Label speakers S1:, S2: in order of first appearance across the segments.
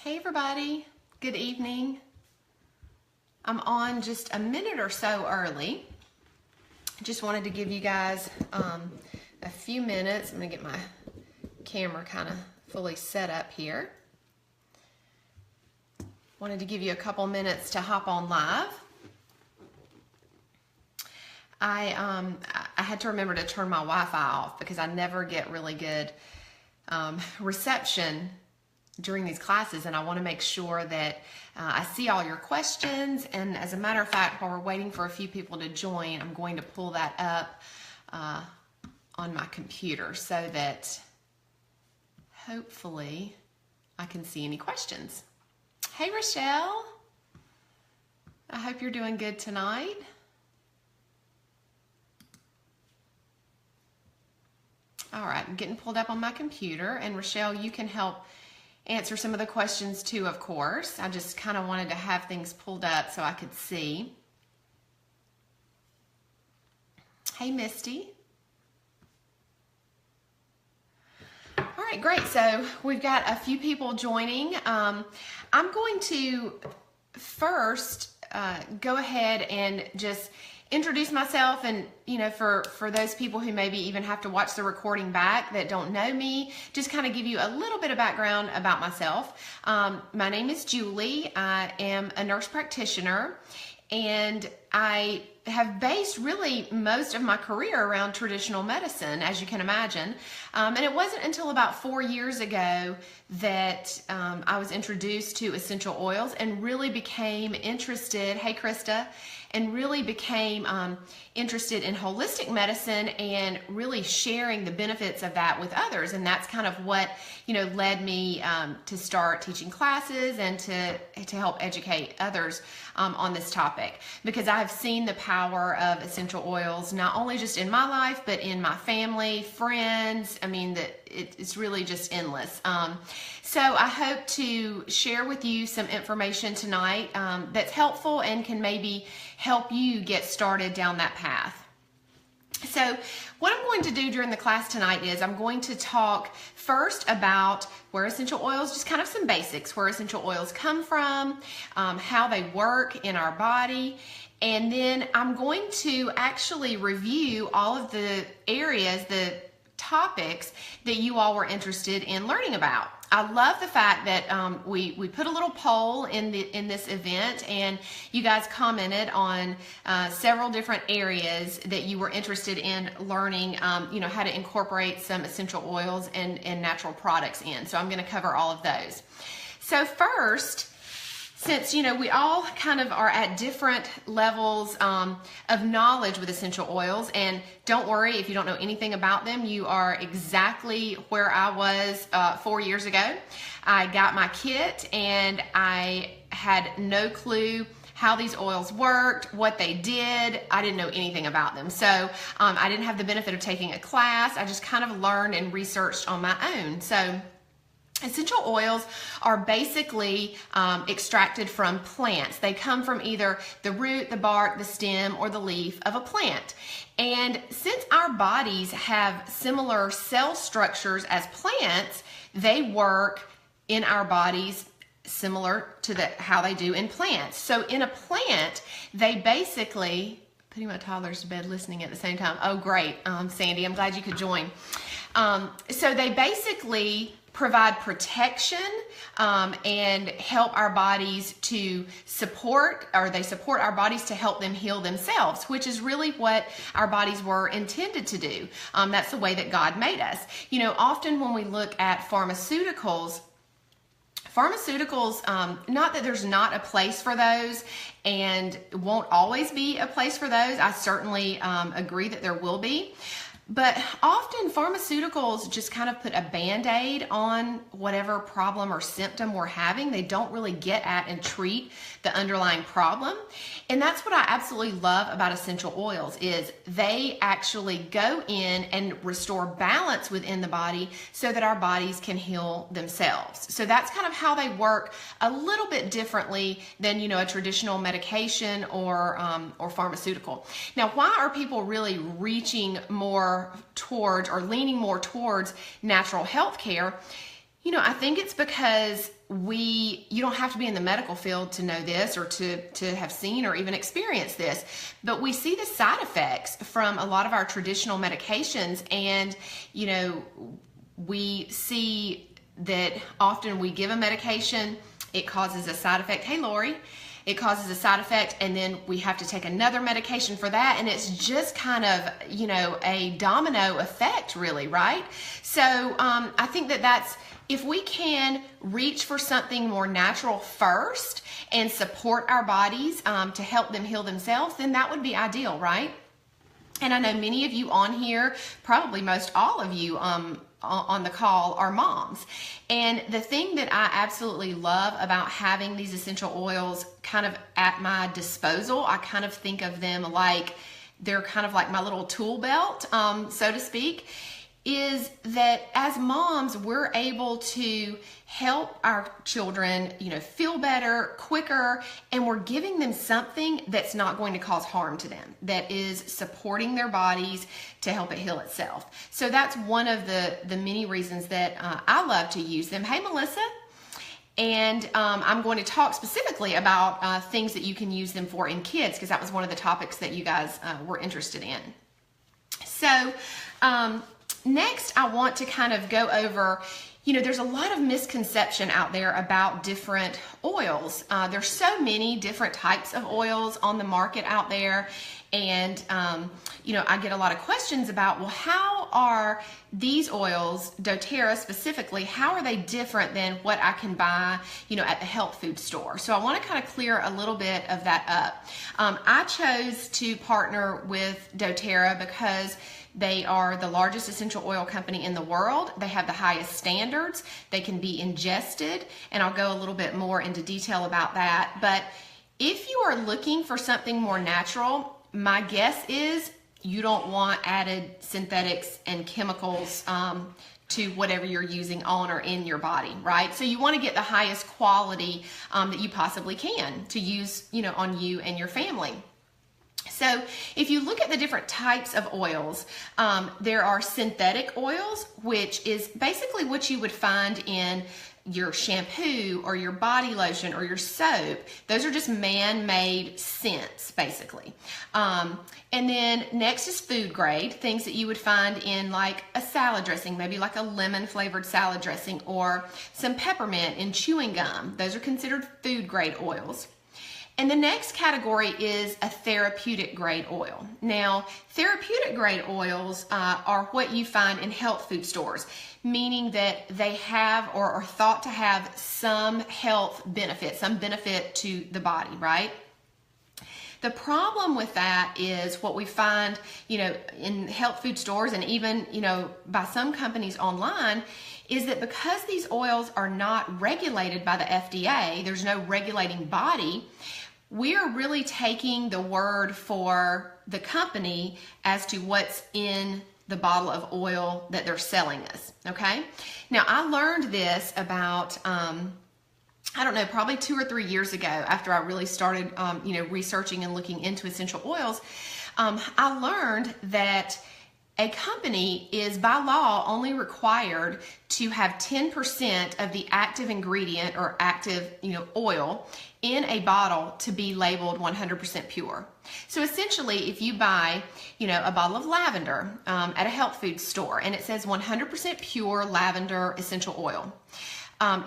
S1: Hey everybody, good evening. I'm on just a minute or so early. I just wanted to give you guys a few minutes. I'm gonna get my camera kind of fully set up here. Wanted to give you a couple minutes to hop on live. I had to remember to turn my Wi-Fi off because I never get really good reception during these classes, and I want to make sure that I see all your questions. And as a matter of fact, while we're waiting for a few people to join, I'm going to pull that up on my computer so that hopefully I can see any questions. Hey Rochelle, I hope you're doing good tonight. All right, I'm getting pulled up on my computer, and Rochelle, you can help answer some of the questions too, of course. I just kind of wanted to have things pulled up so I could see. Hey, Misty. All right, great. So we've got a few people joining. I'm going to first go ahead and just introduce myself, and for those people who maybe even have to watch the recording back that don't know me, just kind of give you a little bit of background about myself. My name is Julie. I am a nurse practitioner, and I have based really most of my career around traditional medicine, as you can imagine. And it wasn't until about 4 years ago that I was introduced to essential oils and really became interested, hey Krista, and really became interested in holistic medicine and really sharing the benefits of that with others. And that's kind of what led me to start teaching classes and to help educate others on this topic, because I've seen the power of essential oils not only just in my life but in my family, friends. I mean, it's really just endless. So I hope to share with you some information tonight that's helpful and can maybe help you get started down that path. So what I'm going to do during the class tonight is I'm going to talk first about where essential oils, just kind of some basics, where essential oils come from, how they work in our body, and then I'm going to actually review all of the areas, the topics that you all were interested in learning about. I love the fact that we put a little poll in this event, and you guys commented on several different areas that you were interested in learning, how to incorporate some essential oils and natural products in. So I'm going to cover all of those. So first, since we all kind of are at different levels of knowledge with essential oils, and don't worry if you don't know anything about them, you are exactly where I was 4 years ago. I got my kit and I had no clue how these oils worked, what they did. I didn't know anything about them. So I didn't have the benefit of taking a class. I just kind of learned and researched on my own. So essential oils are basically extracted from plants. They come from either the root, the bark, the stem, or the leaf of a plant. And since our bodies have similar cell structures as plants, they work in our bodies similar to how they do in plants. So in a plant, they basically, putting my toddlers to bed listening at the same time. Oh, great, Sandy, I'm glad you could join. So they basically provide protection and help our bodies to support, or they support our bodies to help them heal themselves, which is really what our bodies were intended to do. That's the way that God made us. Often when we look at pharmaceuticals, not that there's not a place for those and won't always be a place for those. I certainly agree that there will be. But often pharmaceuticals just kind of put a Band-Aid on whatever problem or symptom we're having. They don't really get at and treat the underlying problem. And that's what I absolutely love about essential oils, is they actually go in and restore balance within the body so that our bodies can heal themselves. So that's kind of how they work a little bit differently than, a traditional medication or pharmaceutical. Now, why are people really reaching more towards or leaning more towards natural health care? I think it's because you don't have to be in the medical field to know this or to have seen or even experienced this, but we see the side effects from a lot of our traditional medications, and, we see that often we give a medication, it causes a side effect. Hey, Lori. It causes a side effect, and then we have to take another medication for that, and it's just kind of, a domino effect, really, right? So I think that's, if we can reach for something more natural first and support our bodies to help them heal themselves, then that would be ideal, right? And I know many of you on here, probably most all of you on the call, are moms. And the thing that I absolutely love about having these essential oils kind of at my disposal, I kind of think of them like they're kind of like my little tool belt, so to speak, is that as moms, we're able to help our children, feel better, quicker, and we're giving them something that's not going to cause harm to them, that is supporting their bodies to help it heal itself. So that's one of the many reasons that I love to use them. Hey, Melissa. And I'm going to talk specifically about things that you can use them for in kids, because that was one of the topics that you guys were interested in. So, next, I want to kind of go over, there's a lot of misconception out there about different oils. There's so many different types of oils on the market out there. And, I get a lot of questions about, well, how are these oils, doTERRA specifically, how are they different than what I can buy, at the health food store? So I want to kind of clear a little bit of that up. I chose to partner with doTERRA because they are the largest essential oil company in the world. They have the highest standards. They can be ingested, and I'll go a little bit more into detail about that. But if you are looking for something more natural, my guess is you don't want added synthetics and chemicals to whatever you're using on or in your body, right? So you want to get the highest quality that you possibly can to use, on you and your family. So if you look at the different types of oils, there are synthetic oils, which is basically what you would find in your shampoo or your body lotion or your soap. Those are just man-made scents, basically. And then next is food grade, things that you would find in like a salad dressing, maybe like a lemon flavored salad dressing, or some peppermint in chewing gum. Those are considered food grade oils. And the next category is a therapeutic grade oil. Now, therapeutic grade oils are what you find in health food stores, meaning that they have or are thought to have some health benefit, some benefit to the body, right? The problem with that is what we find, in health food stores and even, by some companies online, is that because these oils are not regulated by the FDA, there's no regulating body, we are really taking the word for the company as to what's in the bottle of oil that they're selling us, okay? Now, I learned this about, probably 2 or 3 years ago after I really started, researching and looking into essential oils. I learned that a company is by law only required to have 10% of the active ingredient or active, oil in a bottle to be labeled 100% pure. So essentially, if you buy, a bottle of lavender at a health food store and it says 100% pure lavender essential oil,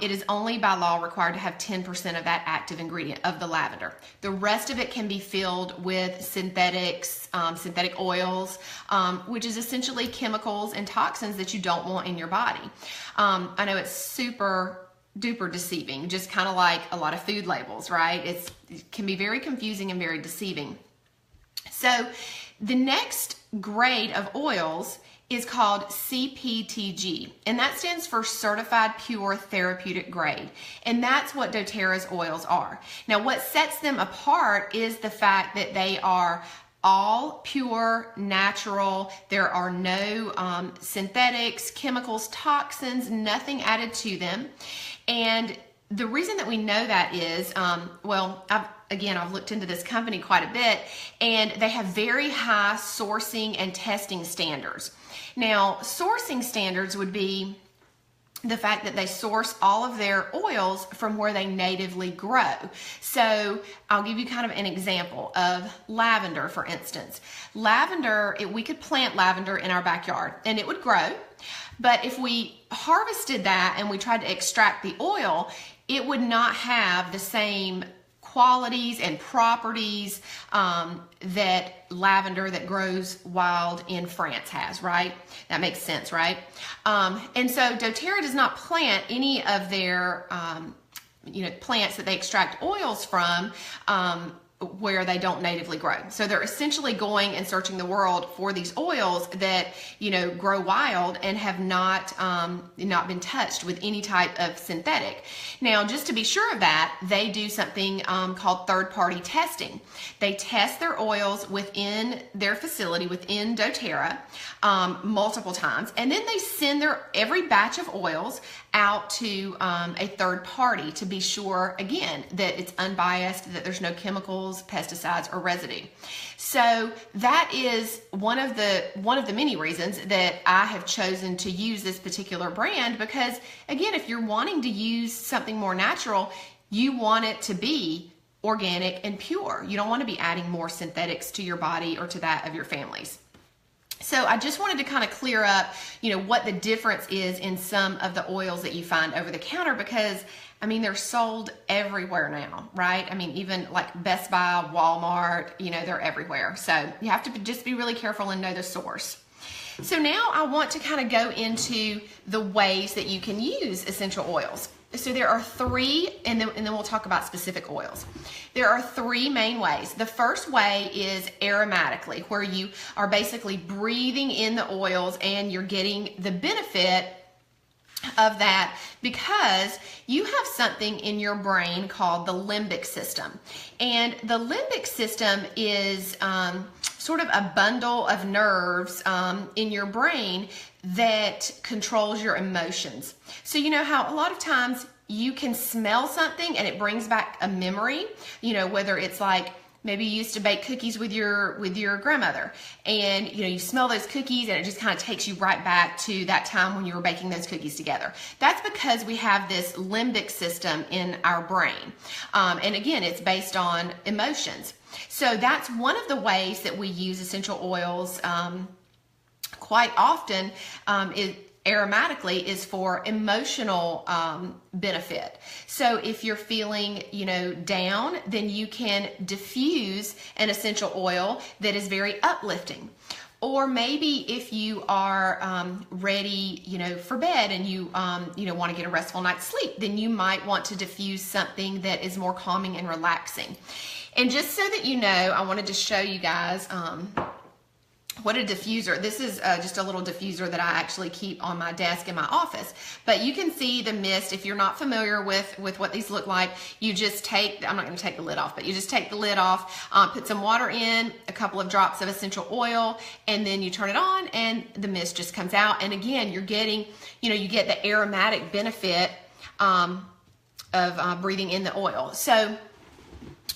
S1: it is only by law required to have 10% of that active ingredient of the lavender. The rest of it can be filled with synthetics, synthetic oils, which is essentially chemicals and toxins that you don't want in your body. I know it's super duper deceiving, just kind of like a lot of food labels, right? It can be very confusing and very deceiving. So the next grade of oils is called CPTG, and that stands for Certified Pure Therapeutic Grade, and that's what doTERRA's oils are. Now, what sets them apart is the fact that they are all pure, natural. There are no synthetics, chemicals, toxins, nothing added to them. And the reason that we know that is, I've looked into this company quite a bit, and they have very high sourcing and testing standards. Now, sourcing standards would be the fact that they source all of their oils from where they natively grow. So I'll give you kind of an example of lavender, for instance. Lavender, we could plant lavender in our backyard and it would grow, but if we harvested that and we tried to extract the oil, it would not have the same qualities and properties that lavender that grows wild in France has, right? That makes sense, right? And so doTERRA does not plant any of their plants that they extract oils from where they don't natively grow. So they're essentially going and searching the world for these oils that, grow wild and have not been touched with any type of synthetic. Now, just to be sure of that, they do something called third-party testing. They test their oils within their facility, within doTERRA, multiple times, and then they send every batch of oils out to a third party to be sure, again, that it's unbiased, that there's no chemicals, pesticides, or residue. So that is one of the many reasons that I have chosen to use this particular brand, because again, if you're wanting to use something more natural, you want it to be organic and pure. You don't want to be adding more synthetics to your body or to that of your families. So I just wanted to kind of clear up, what the difference is in some of the oils that you find over the counter, because they're sold everywhere now, right? Even like Best Buy, Walmart, they're everywhere. So you have to just be really careful and know the source. So now I want to kind of go into the ways that you can use essential oils. So there are three, and then we'll talk about specific oils. There are three main ways. The first way is aromatically, where you are basically breathing in the oils and you're getting the benefit of that because you have something in your brain called the limbic system. And the limbic system is sort of a bundle of nerves in your brain that controls your emotions. So you know how a lot of times you can smell something and it brings back a memory, whether it's like maybe you used to bake cookies with your grandmother, and you smell those cookies and it just kind of takes you right back to that time when you were baking those cookies together. That's because we have this limbic system in our brain. And again, it's based on emotions. So that's one of the ways that we use essential oils quite often aromatically is for emotional benefit. So if you're feeling, down, then you can diffuse an essential oil that is very uplifting. Or maybe if you are ready, for bed and you, want to get a restful night's sleep, then you might want to diffuse something that is more calming and relaxing. And just so that you know, I wanted to show you guys what a diffuser. This is just a little diffuser that I actually keep on my desk in my office. But you can see the mist. If you're not familiar with what these look like, you just take, I'm not going to take the lid off, but you just take the lid off, put some water in, a couple of drops of essential oil, and then you turn it on and the mist just comes out. And again, you're getting, you get the aromatic benefit of breathing in the oil. So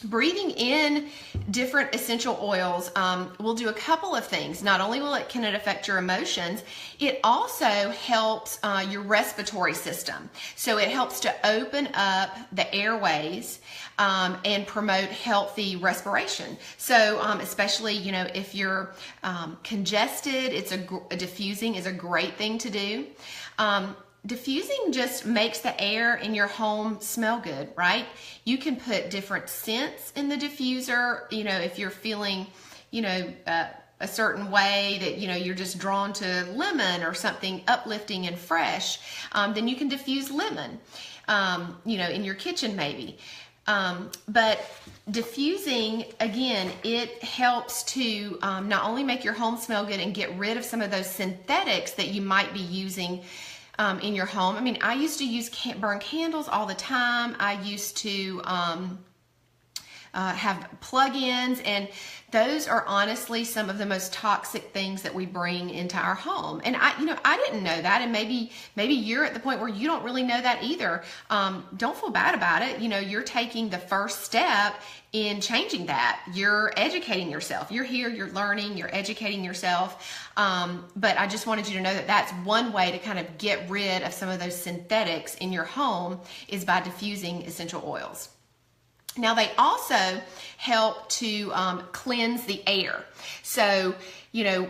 S1: breathing in different essential oils will do a couple of things. Not only can it affect your emotions, it also helps your respiratory system. So it helps to open up the airways and promote healthy respiration. So especially, if you're congested, diffusing is a great thing to do. Diffusing just makes the air in your home smell good, right? You can put different scents in the diffuser. If you're feeling, a certain way that, you're just drawn to lemon or something uplifting and fresh, then you can diffuse lemon, in your kitchen maybe. But diffusing, again, it helps to not only make your home smell good and get rid of some of those synthetics that you might be using in your home. I used to burn candles all the time. I used to have plug-ins, and those are honestly some of the most toxic things that we bring into our home. And I didn't know that, and maybe you're at the point where you don't really know that either. Don't feel bad about it. You're taking the first step in changing that. You're educating yourself. You're here, you're learning, you're educating yourself. But I just wanted you to know that that's one way to kind of get rid of some of those synthetics in your home, is by diffusing essential oils. Now, they also help to cleanse the air. So,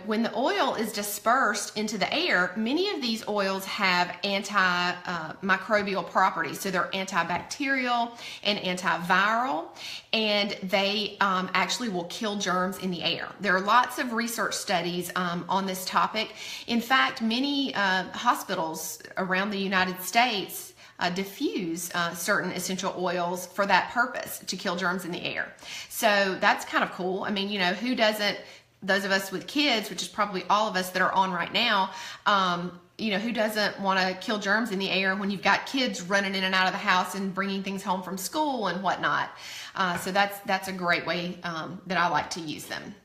S1: when the oil is dispersed into the air, many of these oils have antimicrobial properties. So they're antibacterial and antiviral, and they actually will kill germs in the air. There are lots of research studies on this topic. In fact, many hospitals around the United States diffuse certain essential oils for that purpose, to kill germs in the air. So that's kind of cool. I mean, who doesn't, those of us with kids, which is probably all of us that are on right now, who doesn't want to kill germs in the air when you've got kids running in and out of the house and bringing things home from school and whatnot. So that's a great way that I like to use them.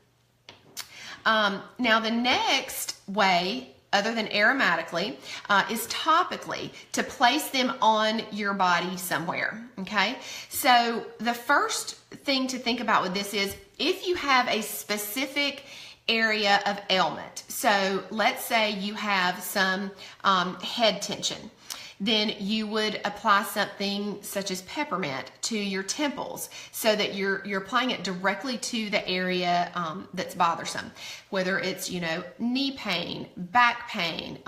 S1: Now, the next way, other than aromatically, is topically, to place them on your body somewhere, okay? So the first thing to think about with this is, if you have a specific area of ailment, so let's say you have some head tension, then you would apply something such as peppermint to your temples, so that you're applying it directly to the area that's bothersome, whether it's knee pain, back pain,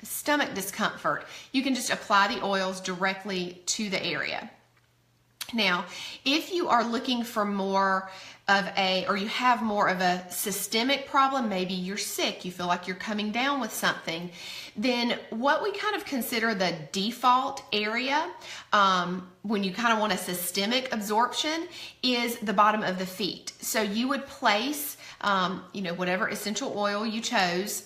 S1: stomach discomfort. You can just apply the oils directly to the area. Now, if you are looking for more of or you have more of a systemic problem, maybe you're sick, you feel like you're coming down with something, then what we kind of consider the default area, when you kind of want a systemic absorption, is the bottom of the feet. So you would place whatever essential oil you chose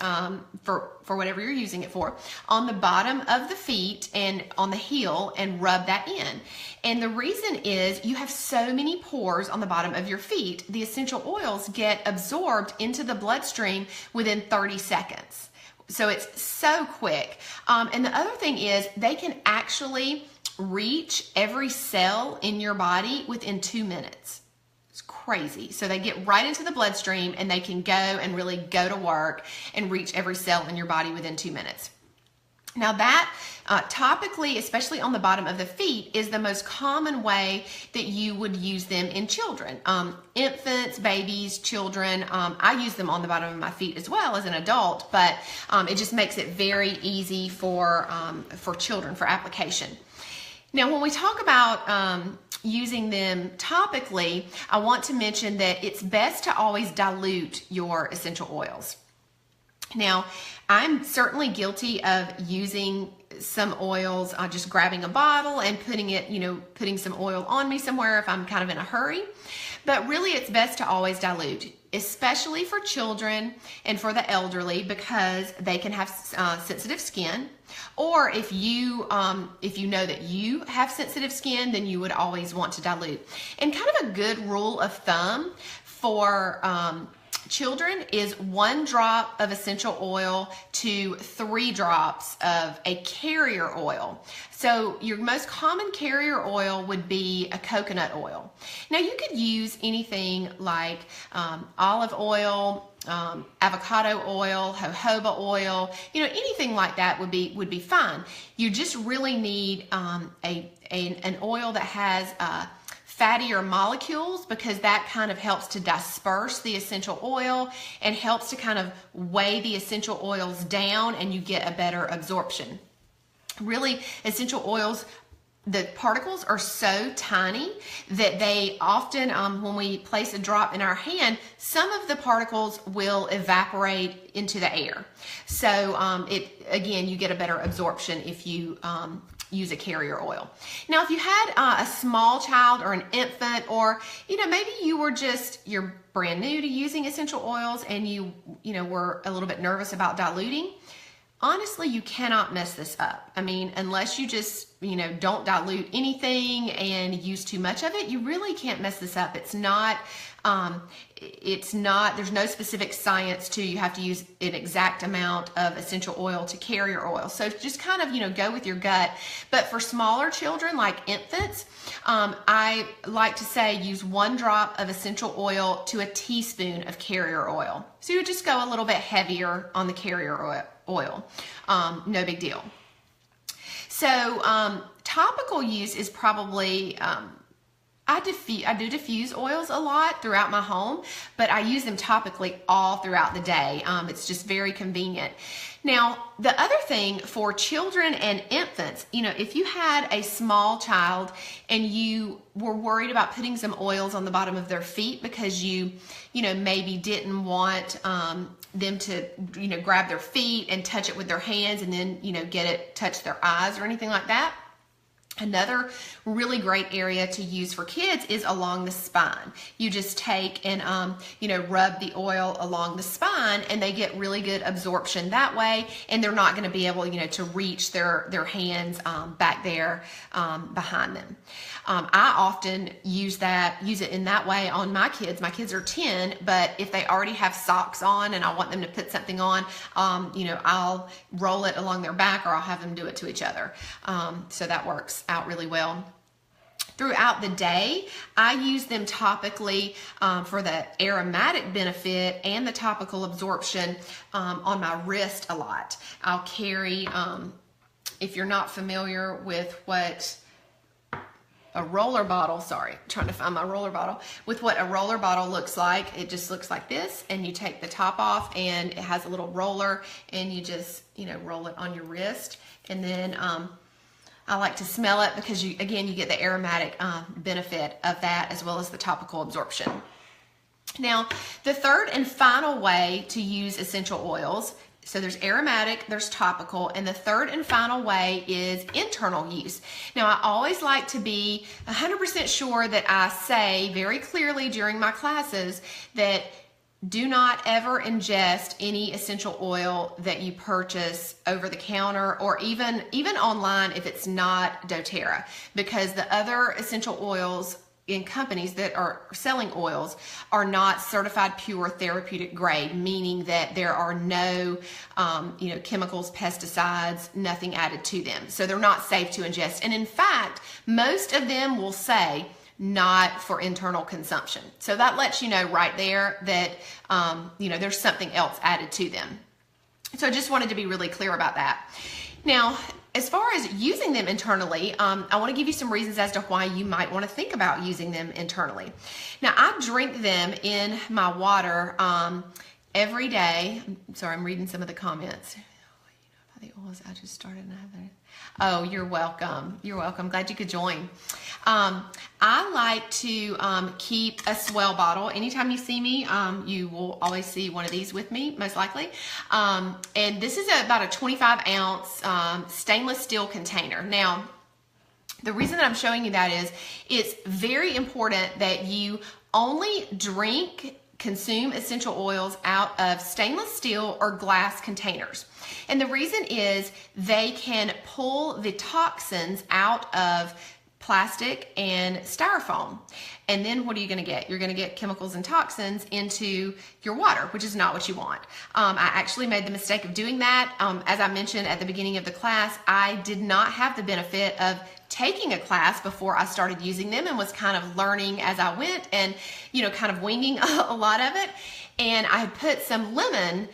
S1: for whatever you're using it for, on the bottom of the feet and on the heel, and rub that in. And the reason is, you have so many pores on the bottom of your feet, the essential oils get absorbed into the bloodstream within 30 seconds. So it's so quick. And the other thing is, they can actually reach every cell in your body within 2 minutes. Crazy. So they get right into the bloodstream, and they can go and really go to work and reach every cell in your body within 2 minutes. Now, that topically, especially on the bottom of the feet, is the most common way that you would use them in children. Infants, babies, children. I use them on the bottom of my feet as well as an adult, but it just makes it very easy for children, for application. Now, when we talk about using them topically, I want to mention that it's best to always dilute your essential oils. Now, I'm certainly guilty of using some oils, just grabbing a bottle and putting some oil on me somewhere if I'm kind of in a hurry. But really, it's best to always dilute, especially for children and for the elderly, because they can have sensitive skin. Or if you know that you have sensitive skin, then you would always want to dilute. And kind of a good rule of thumb for children is 1 drop of essential oil to 3 drops of a carrier oil. So your most common carrier oil would be a coconut oil. Now, you could use anything like olive oil, avocado oil, jojoba oil, anything like that would be fine. You just really need an oil that has fattier molecules, because that kind of helps to disperse the essential oil and helps to kind of weigh the essential oils down, and you get a better absorption. Really, essential oils, the particles are so tiny that they often, when we place a drop in our hand, some of the particles will evaporate into the air. So again, you get a better absorption if you use a carrier oil. Now, if you had a small child or an infant, or maybe you're brand new to using essential oils, and you were a little bit nervous about diluting, honestly, you cannot mess this up. I mean, unless you just, don't dilute anything and use too much of it, you really can't mess this up. It's not, there's no specific science to, you have to use an exact amount of essential oil to carrier oil. So just kind of, go with your gut. But for smaller children like infants, I like to say use 1 drop of essential oil to a teaspoon of carrier oil. So you would just go a little bit heavier on the carrier oil. No big deal. So topical use is probably, I do diffuse oils a lot throughout my home, but I use them topically all throughout the day. It's just very convenient. Now, the other thing for children and infants, if you had a small child and you were worried about putting some oils on the bottom of their feet because you maybe didn't want them to, grab their feet and touch it with their hands and then, get it touch their eyes or anything like that. Another really great area to use for kids is along the spine. You just take and, rub the oil along the spine and they get really good absorption that way, and they're not going to be able, to reach their hands back there behind them. I often use it in that way on my kids. My kids are 10, but if they already have socks on and I want them to put something on, I'll roll it along their back or I'll have them do it to each other. So that works out really well. Throughout the day, I use them topically for the aromatic benefit and the topical absorption on my wrist a lot. I'll carry, if you're not familiar with what a roller bottle, trying to find my roller bottle, with what a roller bottle looks like. It just looks like this, and you take the top off and it has a little roller and you just, roll it on your wrist. And then I like to smell it because you get the aromatic benefit of that as well as the topical absorption. Now, the third and final way to use essential oils, so there's aromatic, there's topical, and the third and final way is internal use. Now, I always like to be 100% sure that I say very clearly during my classes that do not ever ingest any essential oil that you purchase over the counter or even online if it's not doTERRA, because the other essential oils in companies that are selling oils are not certified pure therapeutic grade, meaning that there are no chemicals, pesticides, nothing added to them. So they're not safe to ingest. And in fact, most of them will say not for internal consumption. So that lets you know right there that there's something else added to them. So I just wanted to be really clear about that. Now, as far as using them internally, I want to give you some reasons as to why you might want to think about using them internally. Now, I drink them in my water every day. I'm reading some of the comments. The oils I just started and I have that. Oh, you're welcome. You're welcome. Glad you could join. I like to keep a swell bottle. Anytime you see me, you will always see one of these with me, most likely. And this is about a 25-ounce stainless steel container. Now, the reason that I'm showing you that is it's very important that you only consume essential oils out of stainless steel or glass containers. And the reason is they can pull the toxins out of plastic and styrofoam. And then what are you going to get? You're going to get chemicals and toxins into your water, which is not what you want. I actually made the mistake of doing that. As I mentioned at the beginning of the class, I did not have the benefit of taking a class before I started using them and was kind of learning as I went and, kind of winging a lot of it. And I had put some lemon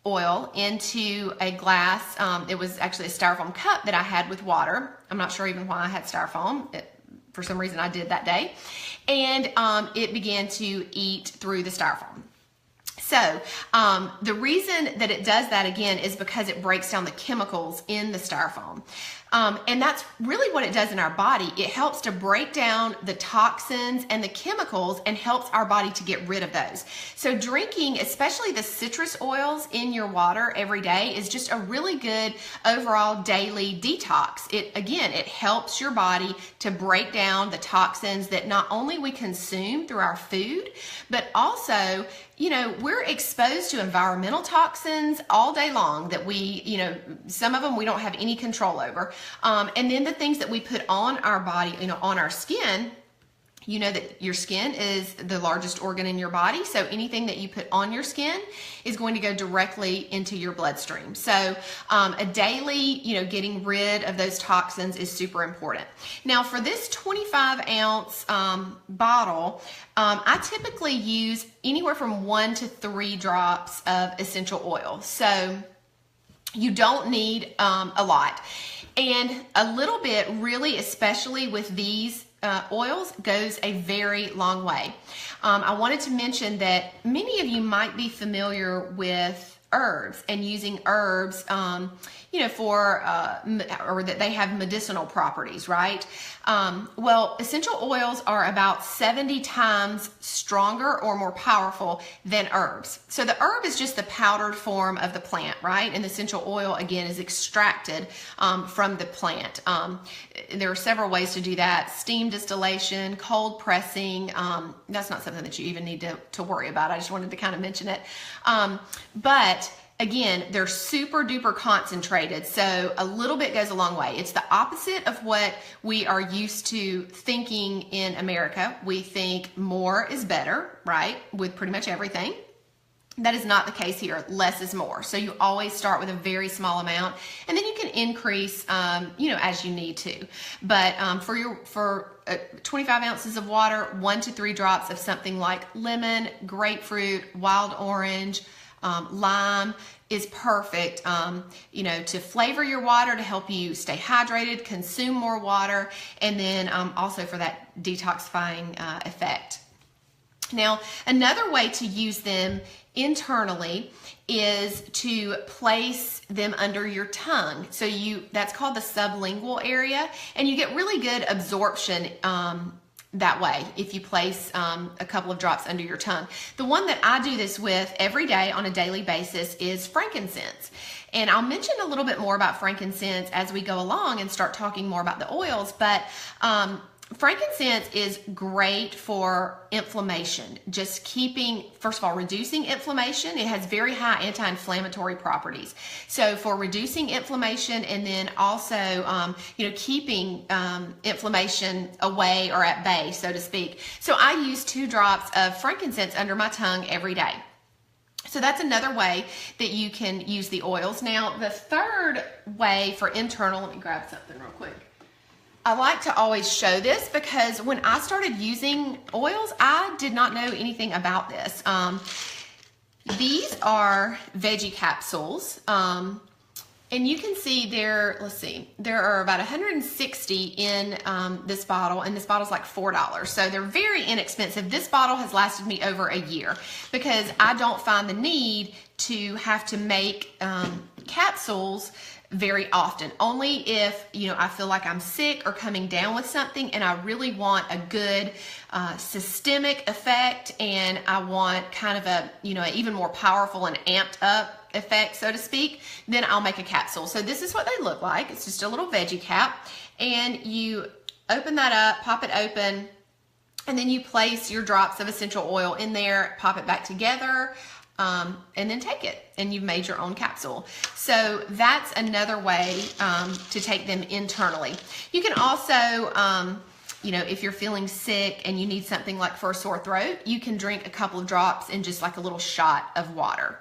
S1: oil into a glass. It was actually a styrofoam cup that I had with water. I'm not sure even why I had styrofoam. For some reason I did that day. And it began to eat through the styrofoam. So the reason that it does that again is because it breaks down the chemicals in the styrofoam. And that's really what it does in our body. It helps to break down the toxins and the chemicals and helps our body to get rid of those. So drinking, especially the citrus oils in your water every day, is just a really good overall daily detox. It helps your body to break down the toxins that not only we consume through our food, but also, we're exposed to environmental toxins all day long that we, some of them we don't have any control over. And then the things that we put on our body, on our skin, you know that your skin is the largest organ in your body. So anything that you put on your skin is going to go directly into your bloodstream. So a daily, getting rid of those toxins is super important. Now for this 25-ounce bottle, I typically use anywhere from 1 to 3 drops of essential oil. So you don't need a lot. And a little bit, really, especially with these oils, goes a very long way. I wanted to mention that many of you might be familiar with herbs and using herbs, for, or that they have medicinal properties, right? Well, essential oils are about 70 times stronger or more powerful than herbs. So the herb is just the powdered form of the plant, right? And the essential oil, again, is extracted from the plant. There are several ways to do that: steam distillation, cold pressing. That's not something that you even need to worry about. I just wanted to kind of mention it. But again, they're super duper concentrated, so a little bit goes a long way. It's the opposite of what we are used to thinking in America. We think more is better, right, with pretty much everything. That is not the case here. Less is more. So you always start with a very small amount, and then you can increase, as you need to. But for 25 ounces of water, 1 to 3 drops of something like lemon, grapefruit, wild orange, lime is perfect, to flavor your water, to help you stay hydrated, consume more water, and then also for that detoxifying effect. Now, another way to use them internally is to place them under your tongue. So that's called the sublingual area, and you get really good absorption that way if you place a couple of drops under your tongue. The one that I do this with every day on a daily basis is frankincense. And I'll mention a little bit more about frankincense as we go along and start talking more about the oils, but frankincense is great for inflammation, just first of all, reducing inflammation. It has very high anti-inflammatory properties. So for reducing inflammation, and then also, keeping inflammation away or at bay, so to speak. So I use 2 drops of frankincense under my tongue every day. So that's another way that you can use the oils. Now, the third way for internal, let me grab something real quick. I like to always show this because when I started using oils, I did not know anything about this. These are veggie capsules. And you can see there are about 160 in this bottle, and this bottle's like $4. So they're very inexpensive. This bottle has lasted me over a year because I don't find the need to have to make capsules very often. Only if, I feel like I'm sick or coming down with something and I really want a good systemic effect, and I want kind of a, an even more powerful and amped up effect, so to speak, then I'll make a capsule. So this is what they look like. It's just a little veggie cap, and you open that up, pop it open, and then you place your drops of essential oil in there, pop it back together, and then take it, and you've made your own capsule. So that's another way to take them internally. You can also, if you're feeling sick and you need something like for a sore throat, you can drink a couple of drops in just like a little shot of water.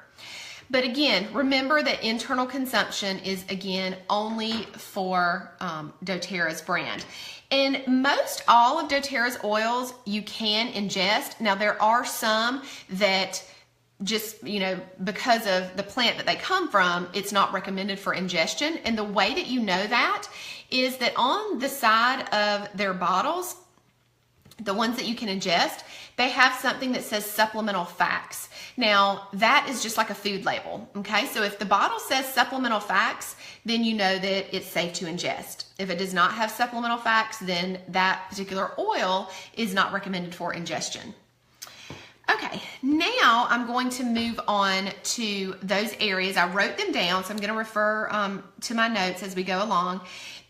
S1: But again, remember that internal consumption is, again, only for doTERRA's brand. And most all of doTERRA's oils you can ingest. Now, there are some that just, because of the plant that they come from, it's not recommended for ingestion. And the way that you know that is that on the side of their bottles, the ones that you can ingest, they have something that says supplemental facts. Now, that is just like a food label, okay? So if the bottle says supplemental facts, then you know that it's safe to ingest. If it does not have supplemental facts, then that particular oil is not recommended for ingestion. Okay, now I'm going to move on to those areas. I wrote them down, so I'm going to refer to my notes as we go along.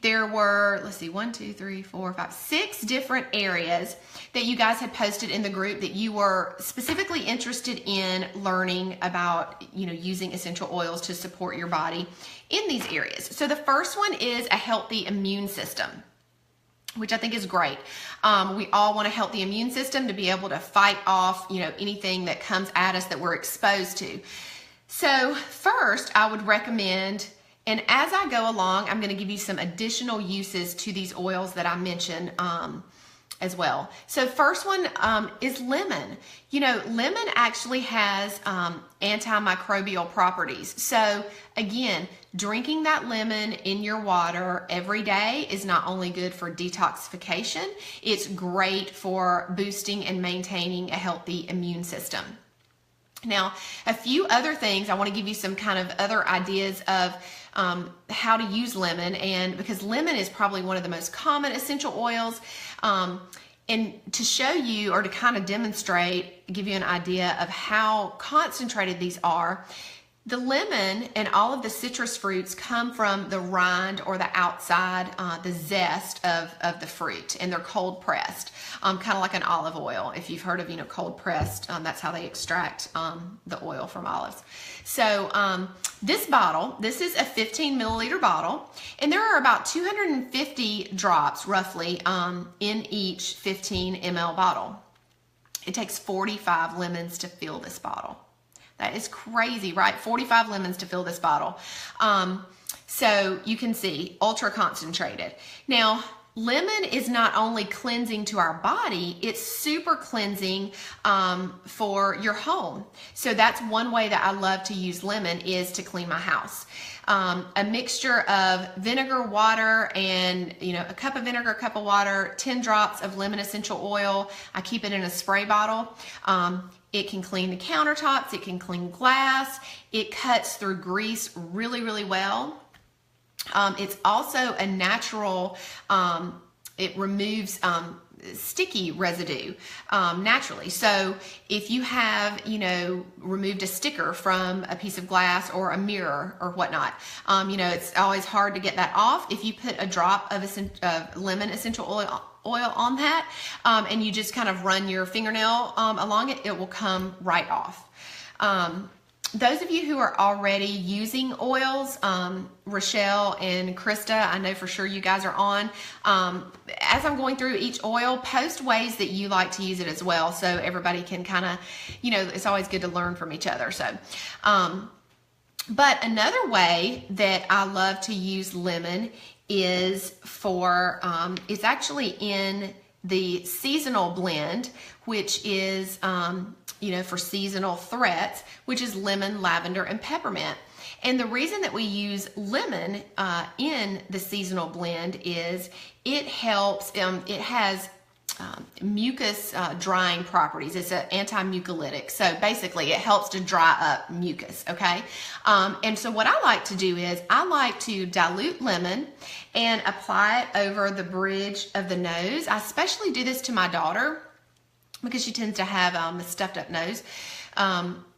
S1: There were, let's see, 1, 2, 3, 4, 5, 6 different areas that you guys had posted in the group that you were specifically interested in learning about, using essential oils to support your body in these areas. So the first one is a healthy immune system, which I think is great. We all want a healthy immune system to be able to fight off, anything that comes at us that we're exposed to. So first, I would recommend, and as I go along, I'm going to give you some additional uses to these oils that I mentioned as well. So first one is lemon. Lemon actually has antimicrobial properties. So again, drinking that lemon in your water every day is not only good for detoxification, it's great for boosting and maintaining a healthy immune system. Now, a few other things, I want to give you some kind of other ideas of how to use lemon, and because lemon is probably one of the most common essential oils, and to show you or to kind of demonstrate, give you an idea of how concentrated these are. The lemon and all of the citrus fruits come from the rind or the outside, the zest of the fruit, and they're cold pressed, kind of like an olive oil. If you've heard of, cold pressed, that's how they extract the oil from olives. So this bottle, this is a 15 milliliter bottle, and there are about 250 drops roughly in each 15 ml bottle. It takes 45 lemons to fill this bottle. That is crazy, right? 45 lemons to fill this bottle. So you can see, ultra concentrated. Now, lemon is not only cleansing to our body, it's super cleansing for your home. So that's one way that I love to use lemon, is to clean my house. A mixture of vinegar, water, and a cup of vinegar, a cup of water, 10 drops of lemon essential oil. I keep it in a spray bottle. It can clean the countertops, it can clean glass, it cuts through grease really, really well. It's also a natural, it removes sticky residue naturally. So if you have, removed a sticker from a piece of glass or a mirror or whatnot, it's always hard to get that off. If you put a drop of lemon essential oil on that, and you just kind of run your fingernail along it, it will come right off. Those of you who are already using oils, Rochelle and Krista, I know for sure you guys are on. As I'm going through each oil, post ways that you like to use it as well, so everybody can kind of, it's always good to learn from each other. So, but another way that I love to use lemon is for, it's actually in the seasonal blend, which is, for seasonal threats, which is lemon, lavender, and peppermint. And the reason that we use lemon in the seasonal blend is it helps, it has mucus drying properties. It's an anti-mucolytic. So basically it helps to dry up mucus, okay? And so what I like to do is I like to dilute lemon and apply it over the bridge of the nose. I especially do this to my daughter because she tends to have a stuffed up nose.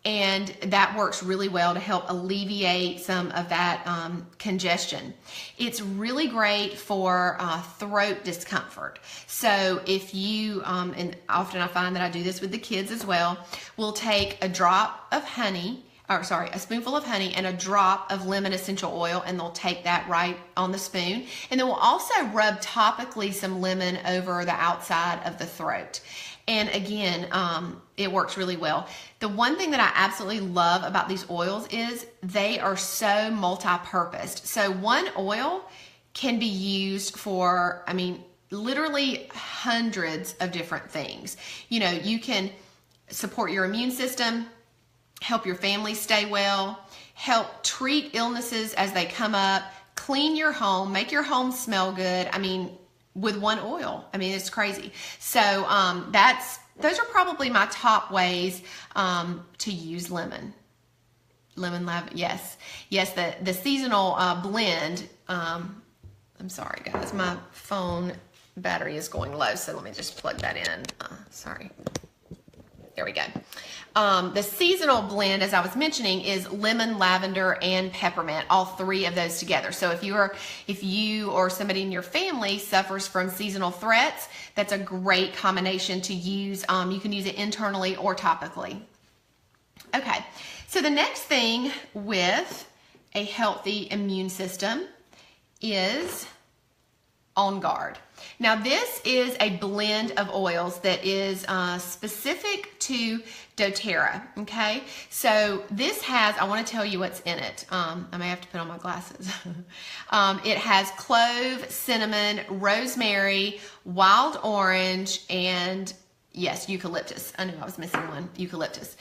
S1: And that works really well to help alleviate some of that congestion. It's really great for throat discomfort. So if you, and often I find that I do this with the kids as well, we'll take a drop of honey, a spoonful of honey and a drop of lemon essential oil, and they'll take that right on the spoon. And then we'll also rub topically some lemon over the outside of the throat. And again, it works really well. The one thing that I absolutely love about these oils is they are so multi-purposed. So one oil can be used for, literally hundreds of different things. You can support your immune system, help your family stay well, help treat illnesses as they come up, clean your home, make your home smell good. with one oil. I mean, it's crazy. So those are probably my top ways to use lemon. Yes, the seasonal blend. I'm sorry, guys, my phone battery is going low, so let me just plug that in. Sorry. There we go. The seasonal blend, as I was mentioning, is lemon, lavender, and peppermint, all three of those together. So if you or somebody in your family suffers from seasonal threats, that's a great combination to use. You can use it internally or topically. Okay, so the next thing with a healthy immune system is On Guard. Now this is a blend of oils that is specific to doTERRA, okay? So this has, I want to tell you what's in it. I may have to put on my glasses. It has clove, cinnamon, rosemary, wild orange, and yes, eucalyptus. I knew I was missing one, eucalyptus.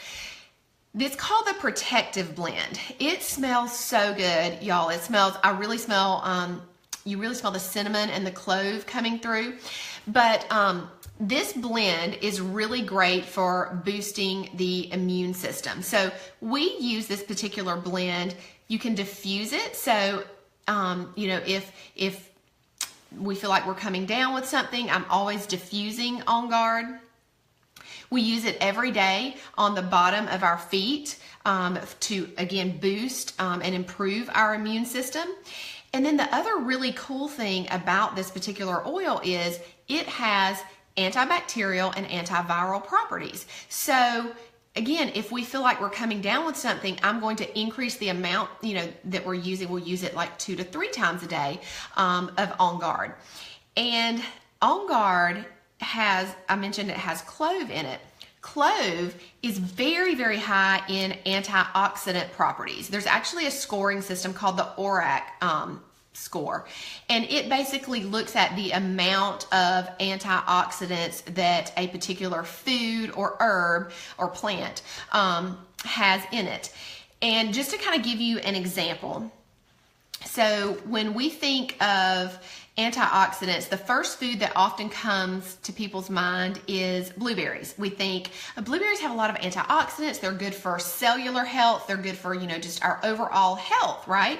S1: It's called the Protective Blend. It smells so good, y'all. It smells, I really smell, you really smell the cinnamon and the clove coming through. But this blend is really great for boosting the immune system. So we use this particular blend. You can diffuse it. So, you know, if we feel like we're coming down with something, I'm always diffusing On Guard. We use it every day on the bottom of our feet to, again, boost and improve our immune system. And then the other really cool thing about this particular oil is it has antibacterial and antiviral properties. So again, if we feel like we're coming down with something, I'm going to increase the amount, you know, that we're using. We'll use it like 2 to 3 times a day of On Guard. And On Guard has, I mentioned it has clove in it. Clove is very, very high in antioxidant properties. There's actually a scoring system called the ORAC score, and it basically looks at the amount of antioxidants that a particular food or herb or plant has in it. And just to kind of give you an example, so when we think of antioxidants, the first food that often comes to people's mind is blueberries. We think blueberries have a lot of antioxidants. They're good for cellular health. They're good for, you know, just our overall health, right?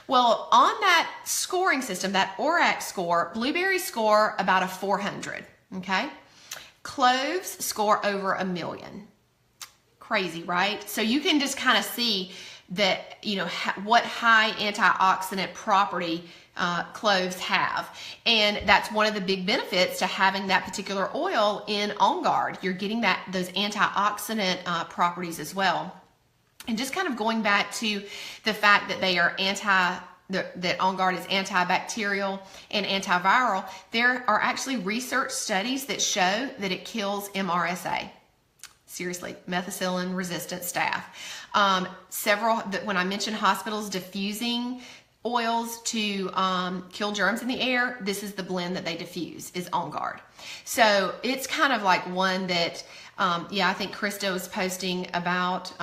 S1: Well, on that scoring system, that ORAC score, blueberries score about a 400, okay? Cloves score over 1 million. Crazy, right? So you can just kind of see that, you know, what high antioxidant property cloves have. And that's one of the big benefits to having that particular oil in On Guard. You're getting those antioxidant properties as well. And just kind of going back to the fact that they are that On Guard is antibacterial and antiviral, there are actually research studies that show that it kills MRSA. Seriously, methicillin-resistant staph. When I mentioned hospitals diffusing oils to kill germs in the air, this is the blend that they diffuse, is On Guard. So it's kind of like one that, I think Krista was posting about,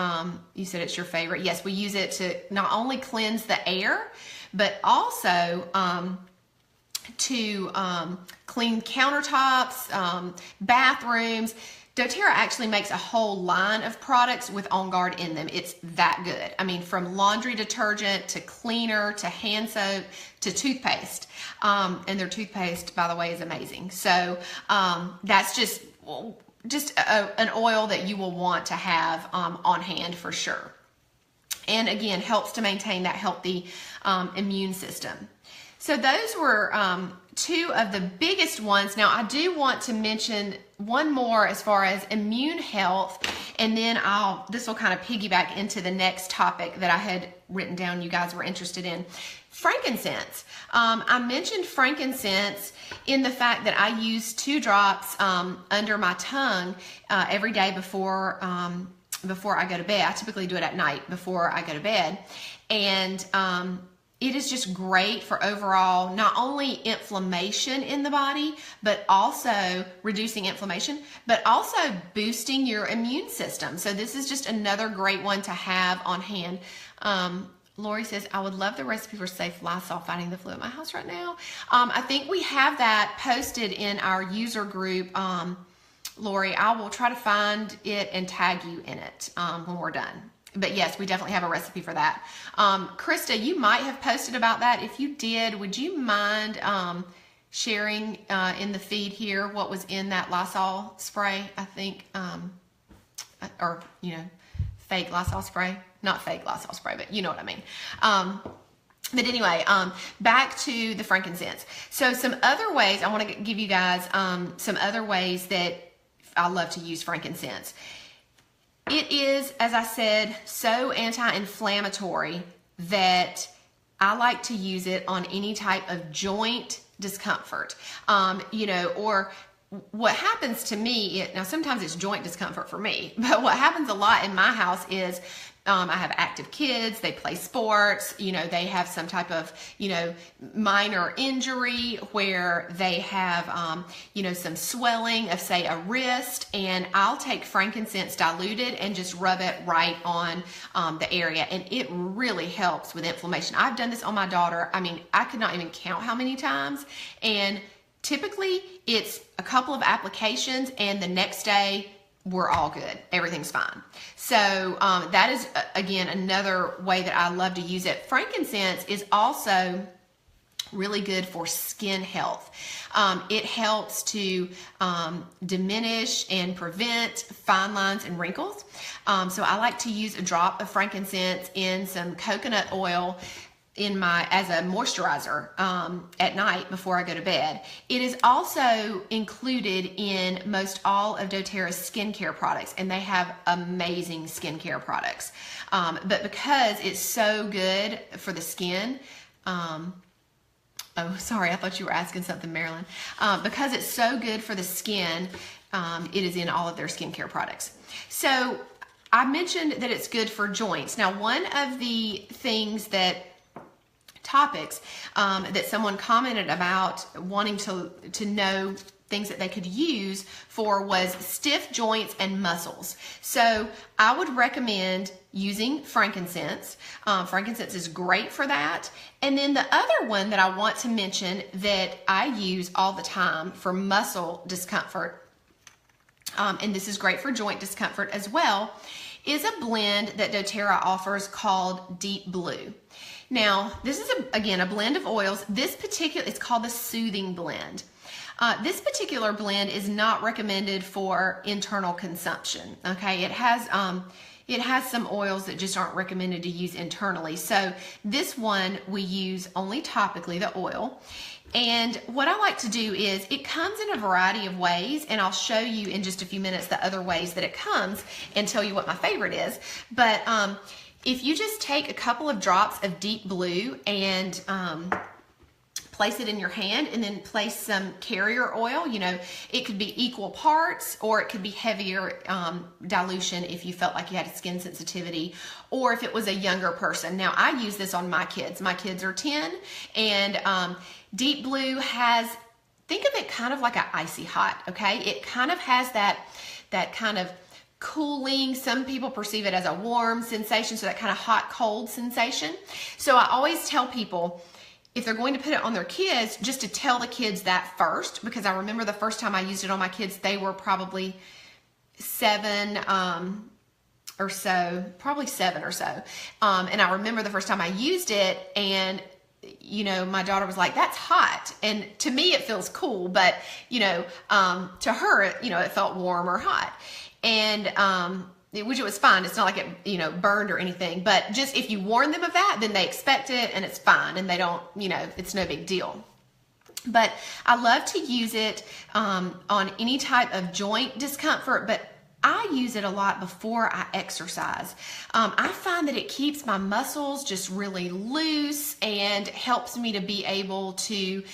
S1: you said it's your favorite. Yes, we use it to not only cleanse the air, but also to clean countertops, bathrooms. doTERRA actually makes a whole line of products with On Guard in them. It's that good. I mean, from laundry detergent to cleaner to hand soap to toothpaste. And their toothpaste, by the way, is amazing. So that's just an oil that you will want to have on hand for sure. And again, helps to maintain that healthy immune system. So those were 2 of the biggest ones. Now I do want to mention one more as far as immune health, and then this will kind of piggyback into the next topic that I had written down you guys were interested in. Frankincense. I mentioned frankincense in the fact that I use 2 drops under my tongue every day before I go to bed. I typically do it at night before I go to bed. And it is just great for overall, not only inflammation in the body, but also reducing inflammation, but also boosting your immune system. So this is just another great one to have on hand. Lori says, I would love the recipe for safe Lysol fighting the flu at my house right now. I think we have that posted in our user group. Lori, I will try to find it and tag you in it when we're done. But yes, we definitely have a recipe for that. Krista, you might have posted about that. If you did, would you mind sharing in the feed here what was in that Lysol spray? I think, or, fake Lysol spray. Not fake Lysol spray, but you know what I mean. But anyway, back to the frankincense. So some other ways, I want to give you guys some other ways that I love to use frankincense. It is, as I said, so anti-inflammatory that I like to use it on any type of joint discomfort, or what happens to me, now sometimes it's joint discomfort for me, but what happens a lot in my house is I have active kids, they play sports, they have some type of, minor injury where they have, some swelling of, say, a wrist, and I'll take frankincense diluted and just rub it right on the area, and it really helps with inflammation. I've done this on my daughter. I mean, I could not even count how many times, and typically it's a couple of applications and the next day we're all good. Everything's fine. So that is, again, another way that I love to use it. Frankincense is also really good for skin health. It helps to diminish and prevent fine lines and wrinkles. So I like to use a drop of frankincense in some coconut oil as a moisturizer at night before I go to bed. It is also included in most all of doTERRA's skincare products, and they have amazing skincare products. But because it's so good for the skin, oh, sorry, I thought you were asking something, Marilyn. Because it's so good for the skin, it is in all of their skincare products. So I mentioned that it's good for joints. Now, one of the topics that someone commented about wanting to know things that they could use for was stiff joints and muscles. So I would recommend using frankincense. Frankincense is great for that. And then the other one that I want to mention that I use all the time for muscle discomfort, and this is great for joint discomfort as well, is a blend that doTERRA offers called Deep Blue. Now, this is, again, a blend of oils. It's called the Soothing Blend. This particular blend is not recommended for internal consumption, okay? It has some oils that just aren't recommended to use internally. So this one we use only topically, the oil. And what I like to do is, it comes in a variety of ways, and I'll show you in just a few minutes the other ways that it comes and tell you what my favorite is. But if you just take a couple of drops of Deep Blue and place it in your hand, and then place some carrier oil, it could be equal parts, or it could be heavier dilution if you felt like you had a skin sensitivity, or if it was a younger person. Now, I use this on my kids. My kids are 10, and Deep Blue think of it kind of like an icy hot, okay? It kind of has that kind of cooling, some people perceive it as a warm sensation, so that kind of hot cold sensation. So I always tell people, if they're going to put it on their kids, just to tell the kids that first, because I remember the first time I used it on my kids, they were probably 7 or so, and I remember the first time I used it, and my daughter was like, that's hot. And to me, it feels cool, but, to her, it felt warm or hot. And, which it was fine. It's not like it, burned or anything, but just if you warn them of that, then they expect it, and it's fine, and they don't, it's no big deal. But I love to use it on any type of joint discomfort, but I use it a lot before I exercise. I find that it keeps my muscles just really loose and helps me to be able to,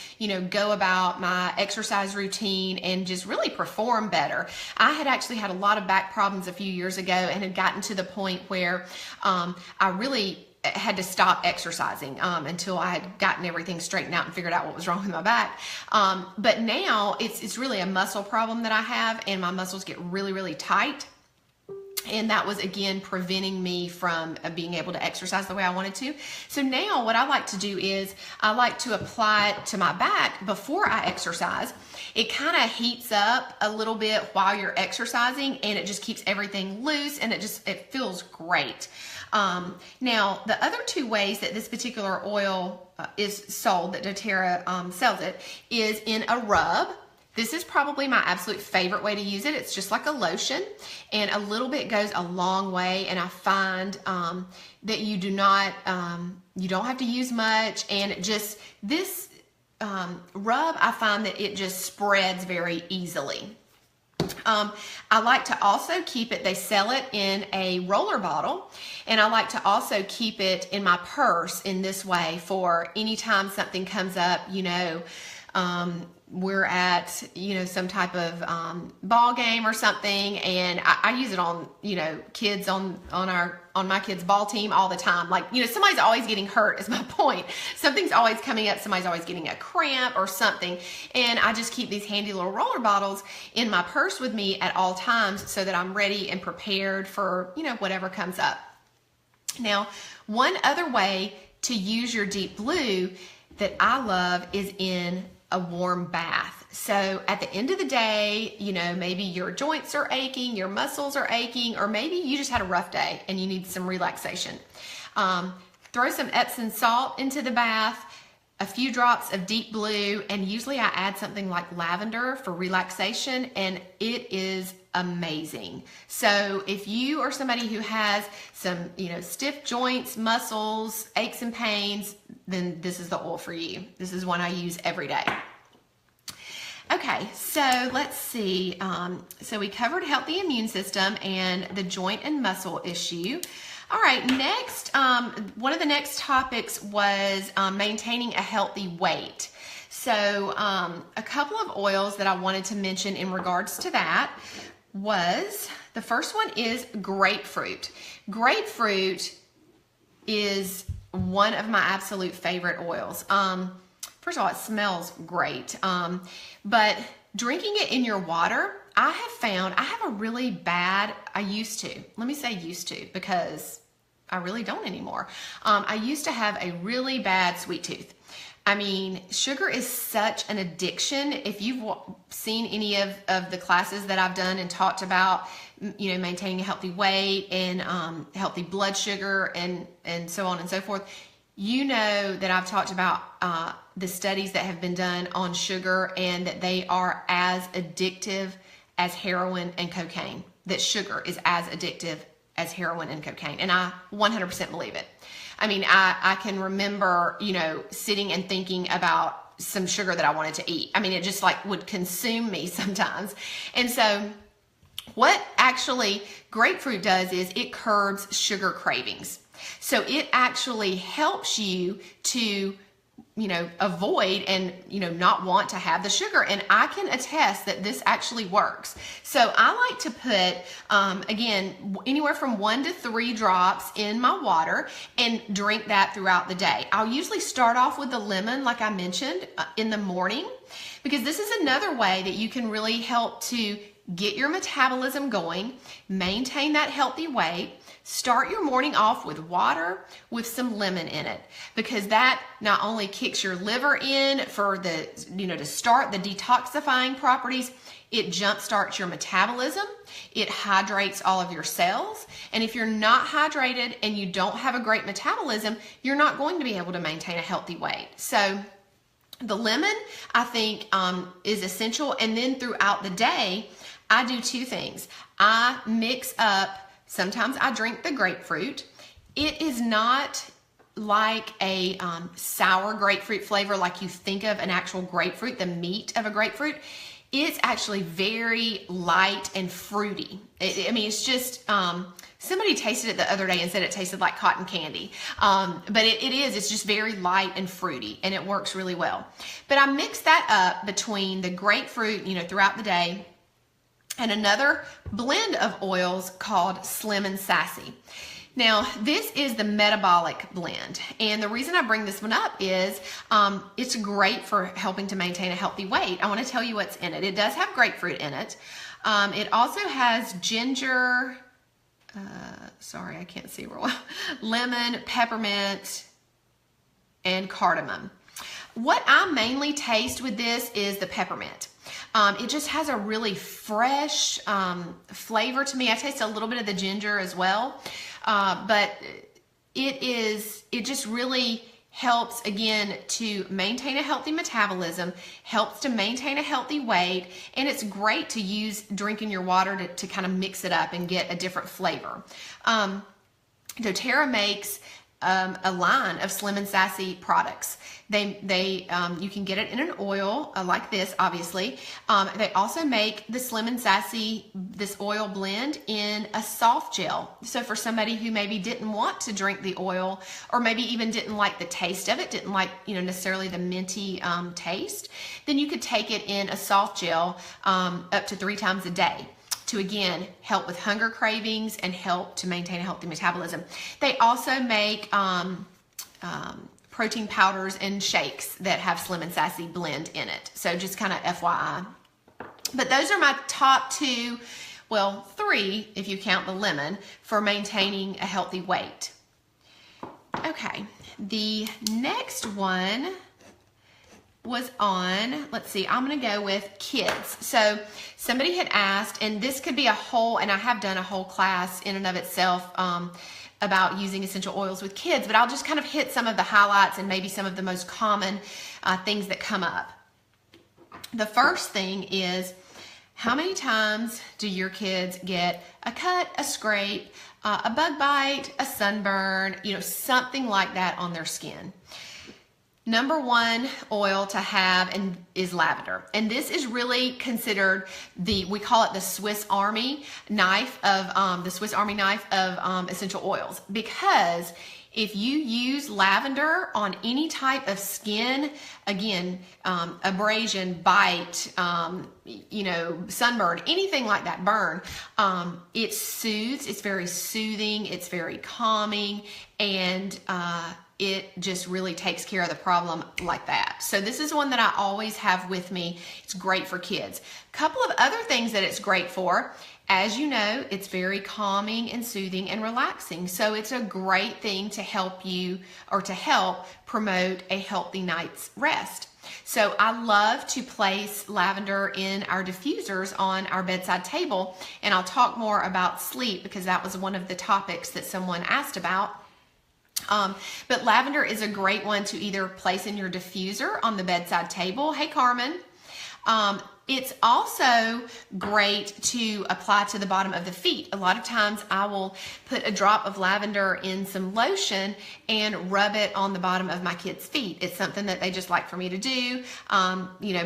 S1: go about my exercise routine and just really perform better. I had actually had a lot of back problems a few years ago, and had gotten to the point where I really had to stop exercising until I had gotten everything straightened out and figured out what was wrong with my back. But now it's really a muscle problem that I have, and my muscles get really, really tight. And that was, again, preventing me from being able to exercise the way I wanted to. So now what I like to do is I like to apply it to my back before I exercise. It kind of heats up a little bit while you're exercising, and it just keeps everything loose, and it feels great. Now, the other two ways that this particular oil is sold, that doTERRA sells it, is in a rub. This is probably my absolute favorite way to use it. It's just like a lotion, and a little bit goes a long way, and I find that you don't have to use much, and just this rub, I find that it just spreads very easily. I like to also keep it, they sell it in a roller bottle, and I like to also keep it in my purse in this way for anytime something comes up, we're at, some type of ball game or something, and I use it on, kids on my kids' ball team all the time. Like, somebody's always getting hurt is my point. Something's always coming up. Somebody's always getting a cramp or something. And I just keep these handy little roller bottles in my purse with me at all times so that I'm ready and prepared for, whatever comes up. Now, one other way to use your Deep Blue that I love is in a warm bath. So at the end of the day, maybe your joints are aching, your muscles are aching, or maybe you just had a rough day and you need some relaxation. Throw some Epsom salt into the bath, a few drops of Deep Blue, and usually I add something like lavender for relaxation, and it is amazing. So if you are somebody who has some, stiff joints, muscles, aches and pains, then this is the oil for you. This is one I use every day. Okay, so let's see. So we covered healthy immune system and the joint and muscle issue. All right, next, one of the next topics was maintaining a healthy weight. So a couple of oils that I wanted to mention in regards to that was, the first one is grapefruit. Grapefruit is one of my absolute favorite oils. First of all, it smells great, but drinking it in your water, I have found I have a really bad, let me say used to, because I really don't anymore. I used to have a really bad sweet tooth. I mean, sugar is such an addiction. If you've seen any of the classes that I've done and talked about, maintaining a healthy weight and healthy blood sugar and so on and so forth, that I've talked about the studies that have been done on sugar, and that they are as addictive as heroin and cocaine, that sugar is as addictive as heroin and cocaine. And I 100% believe it. I mean, I can remember, sitting and thinking about some sugar that I wanted to eat. I mean, it just would consume me sometimes. And so what actually grapefruit does is it curbs sugar cravings. So it actually helps you to, avoid and, not want to have the sugar. And I can attest that this actually works. So I like to put, again, anywhere from 1 to 3 drops in my water and drink that throughout the day. I'll usually start off with the lemon, like I mentioned, in the morning, because this is another way that you can really help to get your metabolism going, maintain that healthy weight. Start your morning off with water with some lemon in it, because that not only kicks your liver in for the, to start the detoxifying properties, it jumpstarts your metabolism, it hydrates all of your cells, and if you're not hydrated and you don't have a great metabolism, you're not going to be able to maintain a healthy weight. So the lemon, I think, is essential. And then throughout the day, I do 2 things. I mix up, sometimes I drink the grapefruit. It is not like a sour grapefruit flavor like you think of an actual grapefruit, the meat of a grapefruit. It's actually very light and fruity. It's just, somebody tasted it the other day and said it tasted like cotton candy. But it's just very light and fruity, and it works really well. But I mix that up between the grapefruit, throughout the day, and another blend of oils called Slim and Sassy. Now, this is the metabolic blend, and the reason I bring this one up is it's great for helping to maintain a healthy weight. I want to tell you what's in it. It does have grapefruit in it. It also has ginger, sorry, I can't see real well. Lemon, peppermint, and cardamom. What I mainly taste with this is the peppermint. It just has a really fresh flavor to me. I taste a little bit of the ginger as well, but it just really helps, again, to maintain a healthy metabolism, helps to maintain a healthy weight, and it's great to use drinking your water to kind of mix it up and get a different flavor. doTERRA makes a line of Slim and Sassy products. You can get it in an oil like this, obviously. They also make the Slim and Sassy, this oil blend, in a soft gel. So for somebody who maybe didn't want to drink the oil, or maybe even didn't like the taste of it, didn't like necessarily the minty taste, then you could take it in a soft gel up to 3 times a day, to again help with hunger cravings and help to maintain a healthy metabolism. They also make protein powders and shakes that have Slim and Sassy blend in it. So just kind of FYI. But those are my top 2, well, 3 if you count the lemon, for maintaining a healthy weight. Okay, the next one was on, let's see, I'm going to go with kids. So somebody had asked, and this could be a whole, and I have done a whole class in and of itself about using essential oils with kids, but I'll just kind of hit some of the highlights and maybe some of the most common things that come up. The first thing is, how many times do your kids get a cut, a scrape, a bug bite, a sunburn, something like that on their skin? Number 1 oil to have is lavender. And this is really considered we call it the Swiss Army knife of essential oils. Because if you use lavender on any type of skin, again, abrasion, bite, sunburn, anything like that, burn, it soothes, it's very soothing, it's very calming, and it just really takes care of the problem like that. So this is one that I always have with me. It's great for kids. A couple of other things that it's great for. As you know, it's very calming and soothing and relaxing. So it's a great thing to help you, or to help promote a healthy night's rest. So I love to place lavender in our diffusers on our bedside table. And I'll talk more about sleep because that was one of the topics that someone asked about. But lavender is a great one to either place in your diffuser on the bedside table. Hey, Carmen. It's also great to apply to the bottom of the feet. A lot of times I will put a drop of lavender in some lotion and rub it on the bottom of my kids' feet. It's something that they just like for me to do,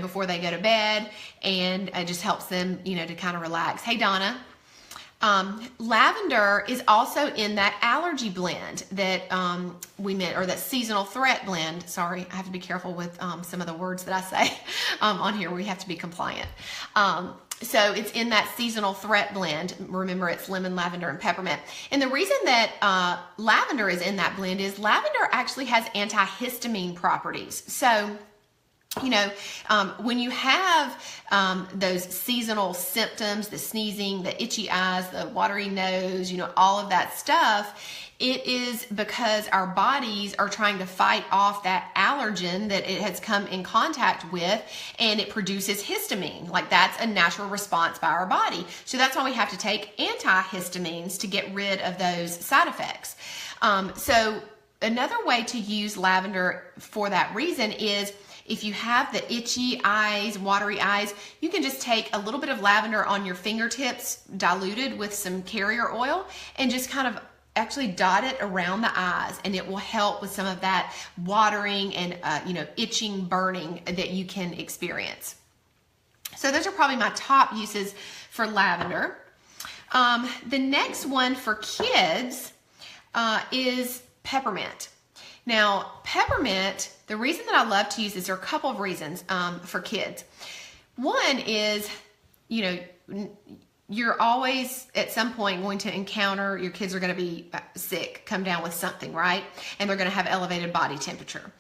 S1: before they go to bed, and it just helps them, to kind of relax. Hey, Donna. Lavender is also in that allergy blend that we meant, or that seasonal threat blend. Sorry, I have to be careful with some of the words that I say on here. We have to be compliant. So it's in that seasonal threat blend. Remember, it's lemon, lavender, and peppermint. And the reason that lavender is in that blend is lavender actually has antihistamine properties. So when you have those seasonal symptoms, the sneezing, the itchy eyes, the watery nose, all of that stuff, it is because our bodies are trying to fight off that allergen that it has come in contact with, and it produces histamine. Like, that's a natural response by our body. So that's why we have to take antihistamines to get rid of those side effects. So another way to use lavender for that reason is, if you have the itchy eyes, watery eyes, you can just take a little bit of lavender on your fingertips, diluted with some carrier oil, and just kind of actually dot it around the eyes, and it will help with some of that watering and itching, burning that you can experience. So those are probably my top uses for lavender. The next one for kids is peppermint. Now, peppermint, the reason that I love to use this, there are a couple of reasons for kids. One is, you're always at some point going to encounter, your kids are going to be sick, come down with something, right? And they're going to have elevated body temperature.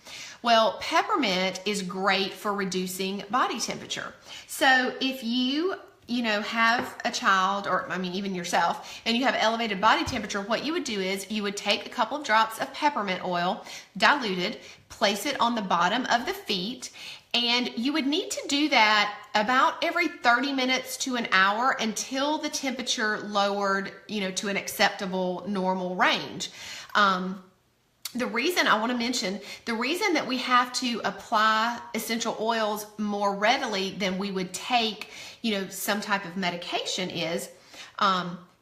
S1: Well, peppermint is great for reducing body temperature. So if you have a child, or I mean even yourself, and you have elevated body temperature, what you would do is you would take a couple of drops of peppermint oil, diluted, place it on the bottom of the feet, and you would need to do that about every 30 minutes to an hour until the temperature lowered, to an acceptable normal range. The reason I want to mention, the reason that we have to apply essential oils more readily than we would take, some type of medication is,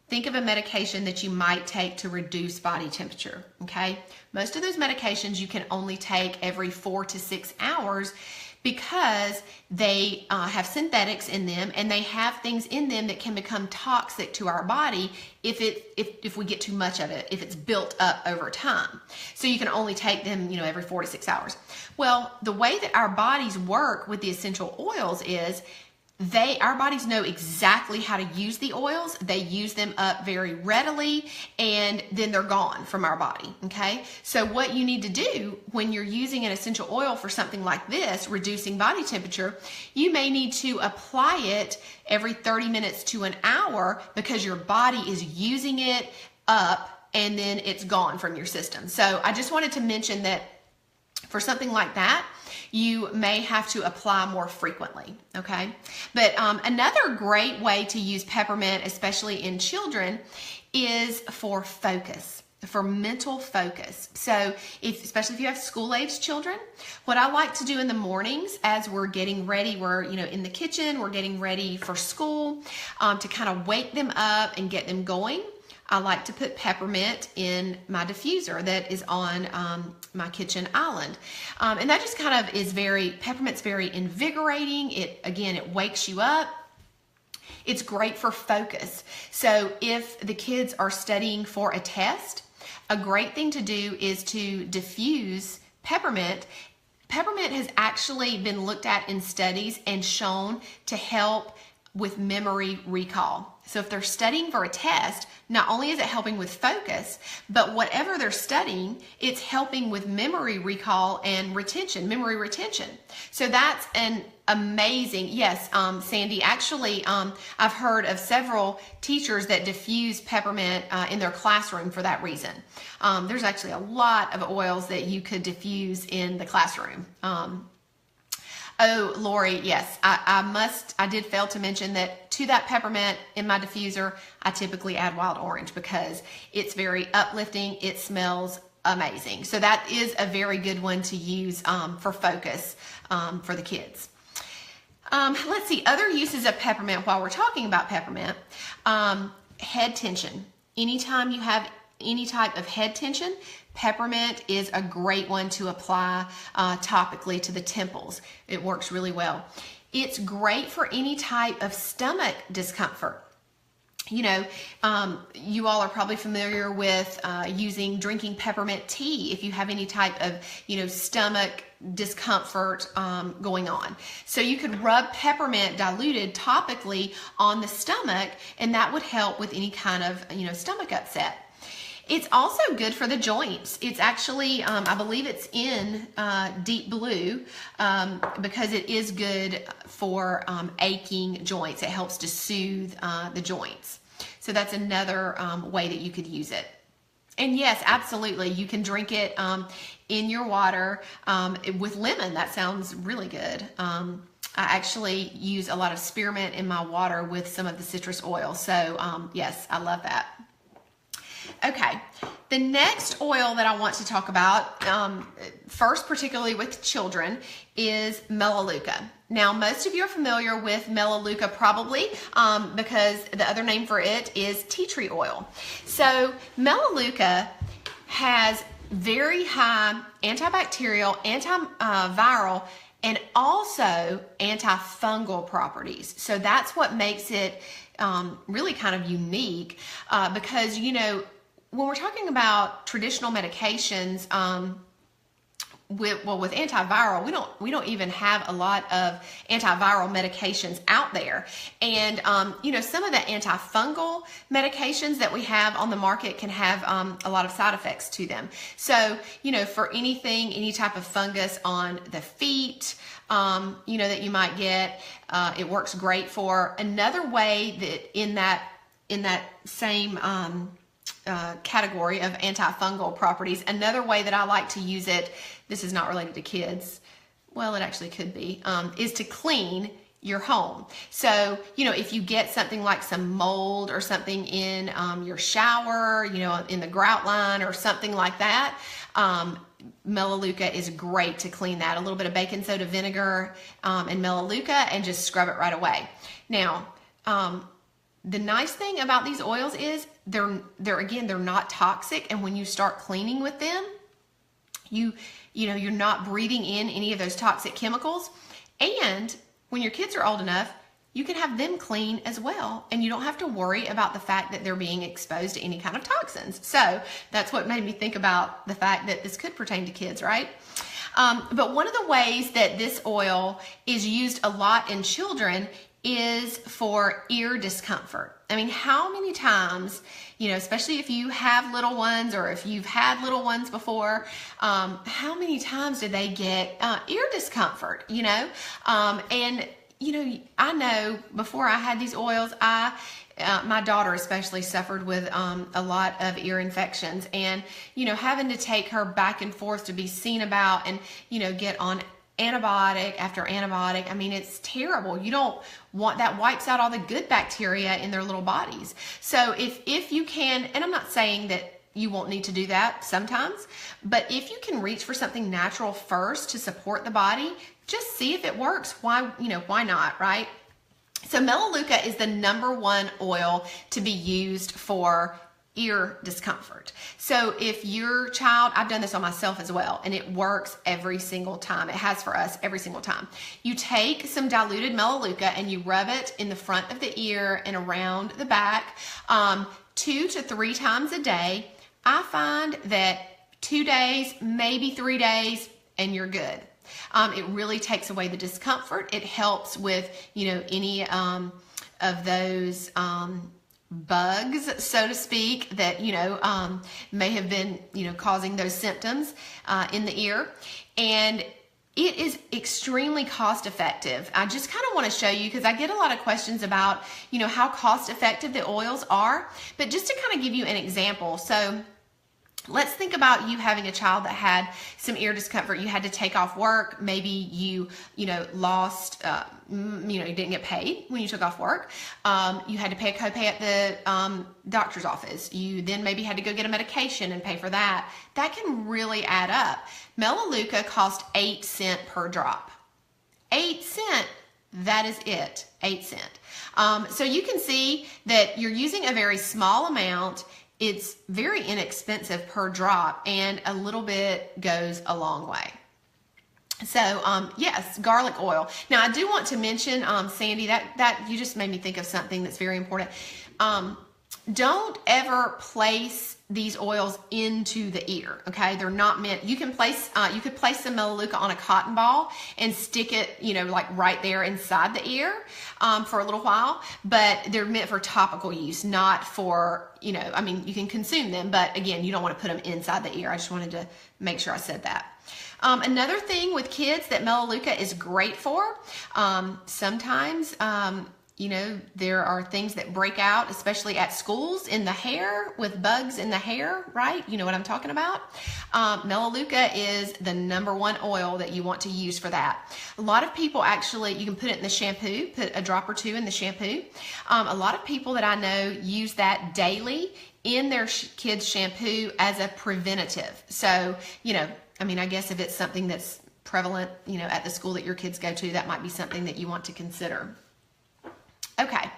S1: think of a medication that you might take to reduce body temperature, okay? Most of those medications you can only take every 4 to 6 hours because they have synthetics in them, and they have things in them that can become toxic to our body if we get too much of it, if it's built up over time. So you can only take them, every 4 to 6 hours. Well, the way that our bodies work with the essential oils is our bodies know exactly how to use the oils. They use them up very readily, and then they're gone from our body, okay? So what you need to do when you're using an essential oil for something like this, reducing body temperature, you may need to apply it every 30 minutes to an hour because your body is using it up and then it's gone from your system. So I just wanted to mention that for something like that, you may have to apply more frequently, okay? But another great way to use peppermint, especially in children, is for focus, for mental focus. So especially if you have school-age children, what I like to do in the mornings as we're getting ready, we're in the kitchen, we're getting ready for school, to kind of wake them up and get them going, I like to put peppermint in my diffuser that is on my kitchen island. And that just kind of is peppermint's very invigorating. It wakes you up. It's great for focus. So if the kids are studying for a test, a great thing to do is to diffuse peppermint. Peppermint has actually been looked at in studies and shown to help with memory recall. So if they're studying for a test, not only is it helping with focus, but whatever they're studying, it's helping with memory recall and memory retention. So that's an amazing, yes, Sandy, actually, I've heard of several teachers that diffuse peppermint in their classroom for that reason. There's actually a lot of oils that you could diffuse in the classroom. Oh, Lori, yes, I did fail to mention that to that peppermint in my diffuser, I typically add wild orange because it's very uplifting. It smells amazing. So that is a very good one to use for focus for the kids. Let's see, other uses of peppermint while we're talking about peppermint. Head tension. Anytime you have any type of head tension, peppermint is a great one to apply topically to the temples. It works really well. It's great for any type of stomach discomfort. You all are probably familiar with drinking peppermint tea if you have any type of, stomach discomfort going on. So you could rub peppermint diluted topically on the stomach, and that would help with any kind of, stomach upset. It's also good for the joints. It's actually, I believe it's in deep blue because it is good for aching joints. It helps to soothe the joints. So that's another way that you could use it. And yes, absolutely, you can drink it in your water with lemon. That sounds really good. I actually use a lot of spearmint in my water with some of the citrus oil. So yes, I love that. Okay, the next oil that I want to talk about, first particularly with children, is Melaleuca. Now, most of you are familiar with Melaleuca probably because the other name for it is tea tree oil. So Melaleuca has very high antibacterial, antiviral, and also antifungal properties. So that's what makes it really kind of unique because, when we're talking about traditional medications, with antiviral, we don't even have a lot of antiviral medications out there. And some of the antifungal medications that we have on the market can have a lot of side effects to them. So, for any type of fungus on the feet, that you might get, it works great for. Another way that in that same category of antifungal properties, another way that I like to use it, this is not related to kids, well, it actually could be, is to clean your home. So, if you get something like some mold or something in your shower, in the grout line or something like that, Melaleuca is great to clean that. A little bit of baking soda vinegar and Melaleuca, and just scrub it right away. Now, the nice thing about these oils is they're not toxic, and when you start cleaning with them, you're not breathing in any of those toxic chemicals. And when your kids are old enough, you can have them clean as well, and you don't have to worry about the fact that they're being exposed to any kind of toxins. So that's what made me think about the fact that this could pertain to kids, right? But one of the ways that this oil is used a lot in children is for ear discomfort. I mean, how many times, especially if you have little ones or if you've had little ones before, how many times do they get ear discomfort, and I know before I had these oils, my daughter especially suffered with a lot of ear infections, and having to take her back and forth to be seen about, and get on antibiotic after antibiotic. I mean, it's terrible. You don't want that. Wipes out all the good bacteria in their little bodies. So if you can, and I'm not saying that you won't need to do that sometimes, but if you can reach for something natural first to support the body, just see if it works. Why not, right? So Melaleuca is the #1 oil to be used for ear discomfort. So if your child, I've done this on myself as well, and it works every single time. It has for us every single time. You take some diluted Melaleuca and you rub it in the front of the ear and around the back 2 to 3 times a day. I find that 2 days, maybe 3 days, and you're good. It really takes away the discomfort. It helps with, any of those bugs, so to speak, that, may have been, causing those symptoms in the ear. And it is extremely cost effective. I just kind of want to show you, because I get a lot of questions about, how cost effective the oils are. But just to kind of give you an example. So let's think about you having a child that had some ear discomfort. You had to take off work. Maybe you lost, you didn't get paid when you took off work. You had to pay a copay at the doctor's office. You then maybe had to go get a medication and pay for that. That can really add up. Melaleuca cost 8 cents per drop. 8 cents. That is it. 8 cents. So you can see that you're using a very small amount. It's very inexpensive per drop, and a little bit goes a long way. So, yes, garlic oil. Now, I do want to mention, Sandy, that you just made me think of something that's very important. Don't ever place these oils into the ear, okay? They're not meant, you could place some Melaleuca on a cotton ball and stick it, like right there inside the ear for a little while, but they're meant for topical use, not for, you can consume them, but again, you don't want to put them inside the ear. I just wanted to make sure I said that. Another thing with kids that Melaleuca is great for, sometimes, there are things that break out, especially at schools, in the hair, with bugs in the hair, right? You know what I'm talking about? Melaleuca is the #1 oil that you want to use for that. A lot of people actually, you can put it in the shampoo, put a drop or 2 in the shampoo. A lot of people that I know use that daily in their kids' shampoo as a preventative. So, I guess if it's something that's prevalent, at the school that your kids go to, that might be something that you want to consider. Okay,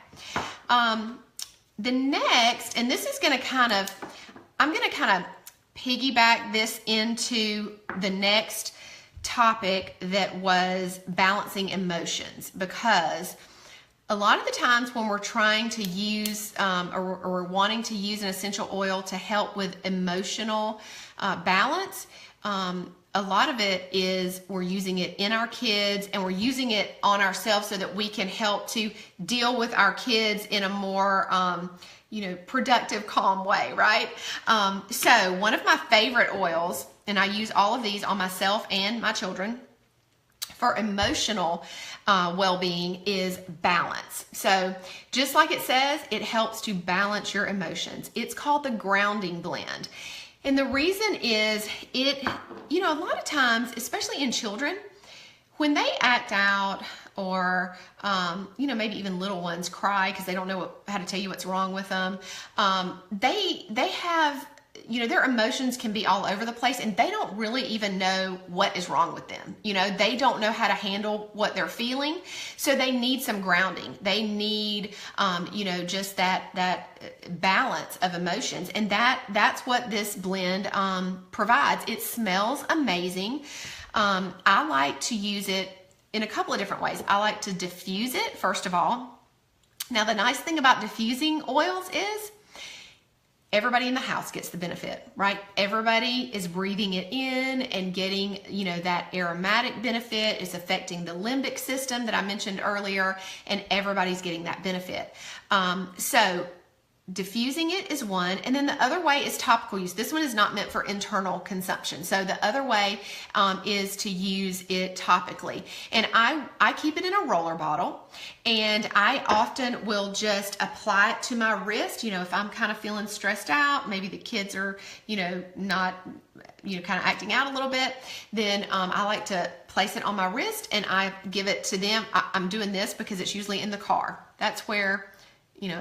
S1: the next, and this is going to I'm going to piggyback this into the next topic that was balancing emotions, because a lot of the times when we're trying to use or we're wanting to use an essential oil to help with emotional balance, a lot of it is we're using it in our kids and we're using it on ourselves so that we can help to deal with our kids in a more productive, calm way, right? So one of my favorite oils, and I use all of these on myself and my children for emotional well-being, is balance. So just like it says, it helps to balance your emotions. It's called the grounding blend. And the reason is a lot of times, especially in children, when they act out or, maybe even little ones cry because they don't know how to tell you what's wrong with them, they have, their emotions can be all over the place and they don't really even know what is wrong with them. They don't know how to handle what they're feeling. So they need some grounding. They need, just that balance of emotions. And that's what this blend provides. It smells amazing. I like to use it in a couple of different ways. I like to diffuse it, first of all. Now, the nice thing about diffusing oils is everybody in the house gets the benefit, right? Everybody is breathing it in and getting, that aromatic benefit. Is affecting the limbic system that I mentioned earlier, and everybody's getting that benefit. So diffusing it is one, and then the other way is topical use. This one is not meant for internal consumption. So the other way is to use it topically. And I keep it in a roller bottle, and I often will just apply it to my wrist. If I'm kind of feeling stressed out, maybe the kids are, not, kind of acting out a little bit, then I like to place it on my wrist and I give it to them. I'm doing this because it's usually in the car. That's where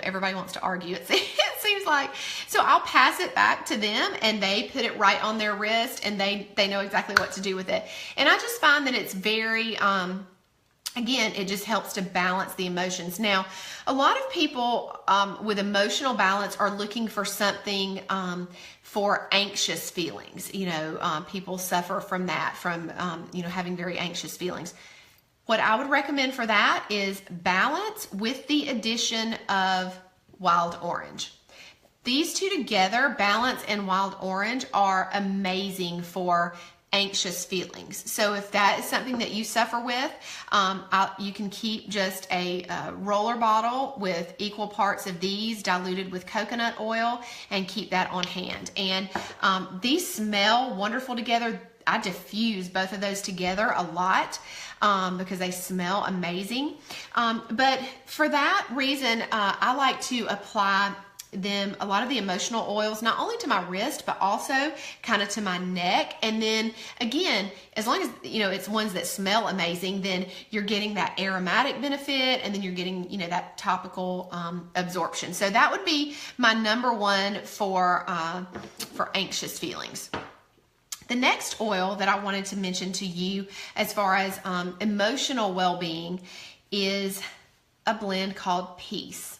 S1: everybody wants to argue, it seems like. So I'll pass it back to them and they put it right on their wrist and they know exactly what to do with it. And I just find that it's very, again, it just helps to balance the emotions. Now, a lot of people with emotional balance are looking for something for anxious feelings. People suffer from that, from, having very anxious feelings. What I would recommend for that is balance with the addition of wild orange. These two together, balance and wild orange, are amazing for anxious feelings. So if that is something that you suffer with, you can keep just a roller bottle with equal parts of these diluted with coconut oil and keep that on hand. And these smell wonderful together. I diffuse both of those together a lot because they smell amazing. But for that reason, I like to apply a lot of the emotional oils, not only to my wrist, but also kind of to my neck. And then again, as long as, it's ones that smell amazing, then you're getting that aromatic benefit and then you're getting, that topical absorption. So that would be my number one for anxious feelings. The next oil that I wanted to mention to you as far as emotional well-being is a blend called Peace.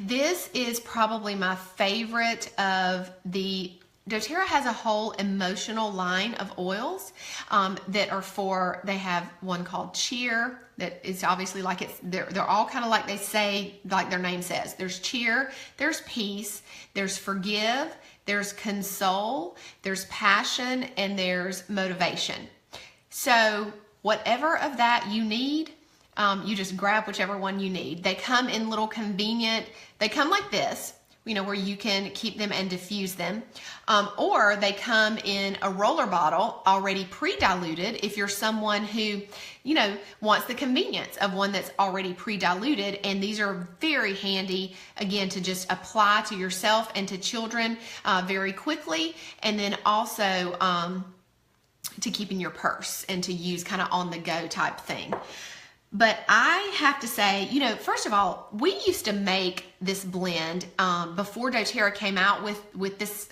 S1: This is probably my favorite of doTERRA has a whole emotional line of oils that are they have one called Cheer that is obviously they're all kind of like they say, like their name says. There's Cheer, there's Peace, there's Forgive, there's Console, there's Passion, and there's Motivation. So whatever of that you need, you just grab whichever one you need. They come in little convenient, they come like this, where you can keep them and diffuse them. Or they come in a roller bottle already pre-diluted if you're someone who, wants the convenience of one that's already pre-diluted. And these are very handy, again, to just apply to yourself and to children very quickly. And then also to keep in your purse and to use kind of on the go type thing. But I have to say, first of all, we used to make this blend before doTERRA came out with this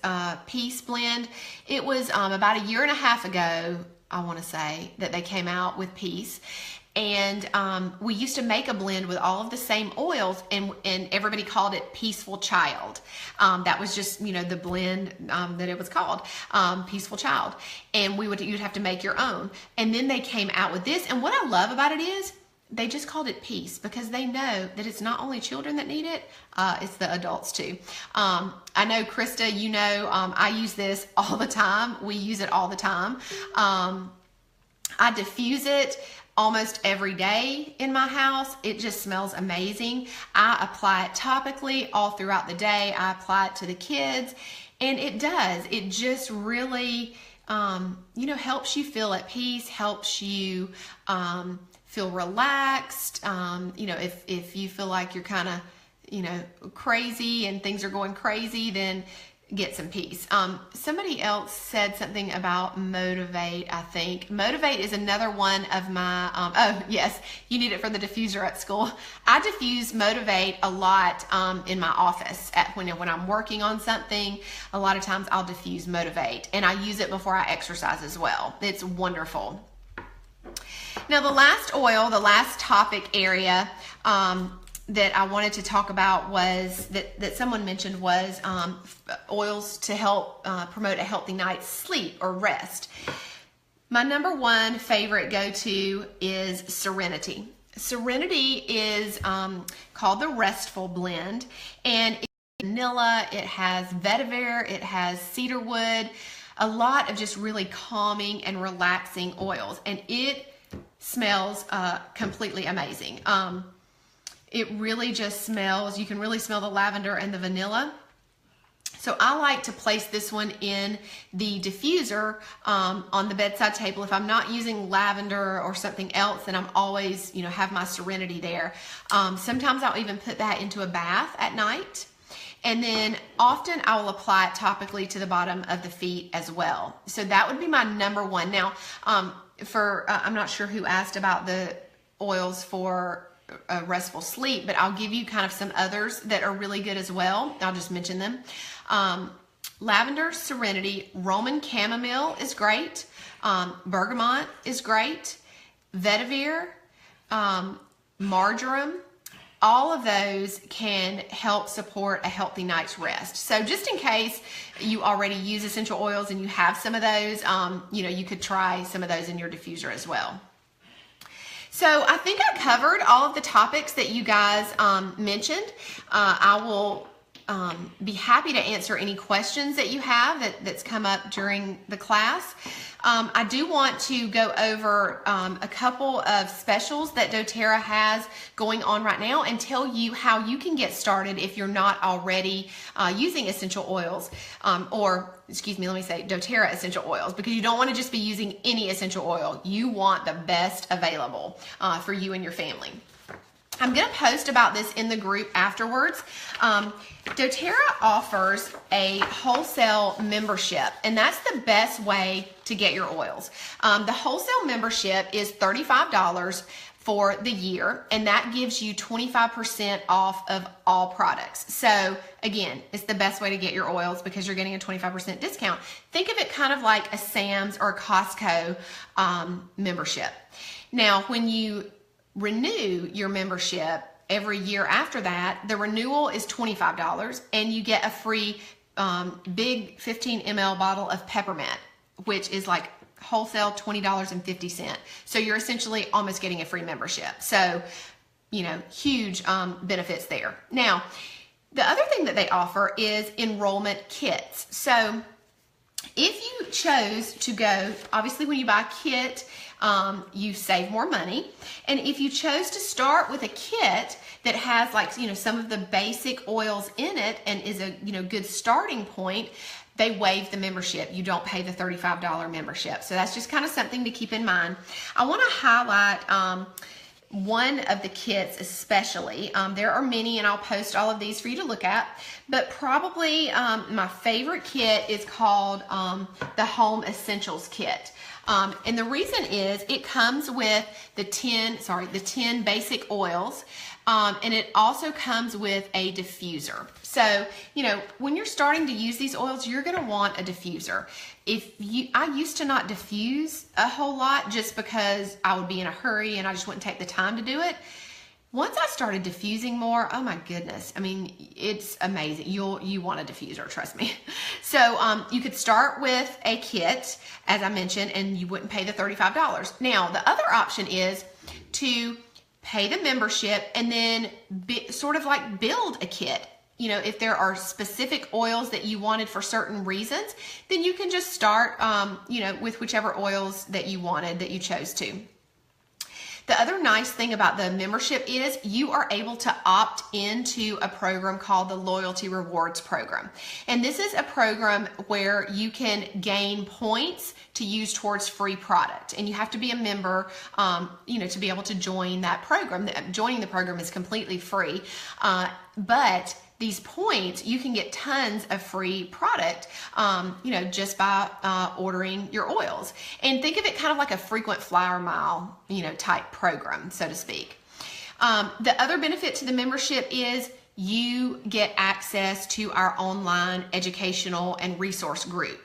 S1: Peace blend. It was about a year and a half ago, I want to say, that they came out with Peace. And we used to make a blend with all of the same oils, and everybody called it Peaceful Child. That was just, the blend that it was called, Peaceful Child. And you'd have to make your own. And then they came out with this. And what I love about it is, they just called it peace because they know that it's not only children that need it, it's the adults too. I know, Krista, you know, I use this all the time. We use it all the time. I diffuse it almost every day in my house. It just smells amazing. I apply it topically all throughout the day. I apply it to the kids, and it does. It just really, you know, helps you feel at peace, helps you feel relaxed. You know, if you feel like you're kind of, you know, crazy and things are going crazy, then get some peace. Somebody else said something about Motivate, I think. Motivate is another one of my, oh yes, you need it for the diffuser at school. I diffuse Motivate a lot in my office when I'm working on something. A lot of times I'll diffuse Motivate, and I use it before I exercise as well. It's wonderful. Now the last oil, the last topic area that I wanted to talk about was that someone mentioned was oils to help promote a healthy night's sleep or rest. My number one favorite go-to is Serenity. Serenity is called the Restful blend, and it's vanilla, it has vetiver, it has cedarwood, a lot of just really calming and relaxing oils, and it smells completely amazing. It really just smells, you can really smell the lavender and the vanilla. So I like to place this one in the diffuser on the bedside table. If I'm not using lavender or something else, then I'm always, you know, have my Serenity there. Sometimes I'll even put that into a bath at night. And then often I will apply it topically to the bottom of the feet as well. So that would be my number one. Now, I'm not sure who asked about the oils for restful sleep, but I'll give you kind of some others that are really good as well. I'll just mention them. Lavender, Serenity, Roman chamomile is great. Bergamot is great. Vetiver, marjoram, all of those can help support a healthy night's rest. So just in case you already use essential oils and you have some of those, you know, you could try some of those in your diffuser as well. So I think I covered all of the topics that you guys mentioned. I will be happy to answer any questions that you have that's come up during the class. I do want to go over a couple of specials that doTERRA has going on right now and tell you how you can get started if you're not already using essential oils, or excuse me, let me say doTERRA essential oils, because you don't want to just be using any essential oil. You want the best available for you and your family. I'm going to post about this in the group afterwards. doTERRA offers a wholesale membership, and that's the best way to get your oils. The wholesale membership is $35 for the year, and that gives you 25% off of all products. So again, it's the best way to get your oils because you're getting a 25% discount. Think of it kind of like a Sam's or a Costco membership. Now, when you renew your membership every year after that, the renewal is $25, and you get a free big 15 ml bottle of peppermint, which is like wholesale $20.50. So you're essentially almost getting a free membership. So, you know, huge benefits there. Now, the other thing that they offer is enrollment kits. So if you chose to go, obviously when you buy a kit, you save more money. And if you chose to start with a kit that has, like, you know, some of the basic oils in it and is a, you know, good starting point, they waive the membership. You don't pay the $35 membership. So that's just kind of something to keep in mind. I want to highlight one of the kits especially. There are many, and I'll post all of these for you to look at, but probably my favorite kit is called the Home Essentials Kit. And the reason is it comes with the 10 basic oils, and it also comes with a diffuser. So, you know, when you're starting to use these oils, you're going to want a diffuser. I used to not diffuse a whole lot just because I would be in a hurry and I just wouldn't take the time to do it. Once I started diffusing more, oh my goodness, I mean, it's amazing. You want a diffuser, trust me. So you could start with a kit, as I mentioned, and you wouldn't pay the $35. Now, the other option is to pay the membership, and then sort of like build a kit. You know, if there are specific oils that you wanted for certain reasons, then you can just start, you know, with whichever oils that you wanted, that you chose to. The other nice thing about the membership is you are able to opt into a program called the Loyalty Rewards Program. And this is a program where you can gain points to use towards free product. And you have to be a member, you know, to be able to join that program. Joining the program is completely free, but these points, you can get tons of free product, you know, just by ordering your oils. And think of it kind of like a frequent flyer mile, you know, type program, so to speak. The other benefit to the membership is you get access to our online educational and resource group.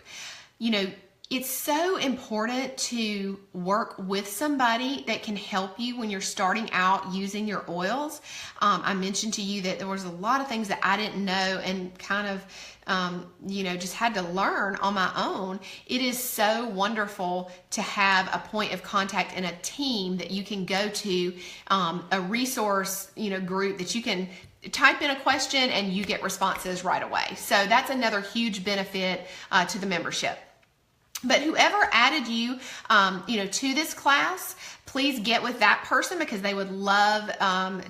S1: You know, it's so important to work with somebody that can help you when you're starting out using your oils. I mentioned to you that there was a lot of things that I didn't know and kind of, you know, just had to learn on my own. It is so wonderful to have a point of contact and a team that you can go to, a resource, you know, group that you can type in a question and you get responses right away. So that's another huge benefit to the membership. But whoever added you, you know, to this class, please get with that person because they would love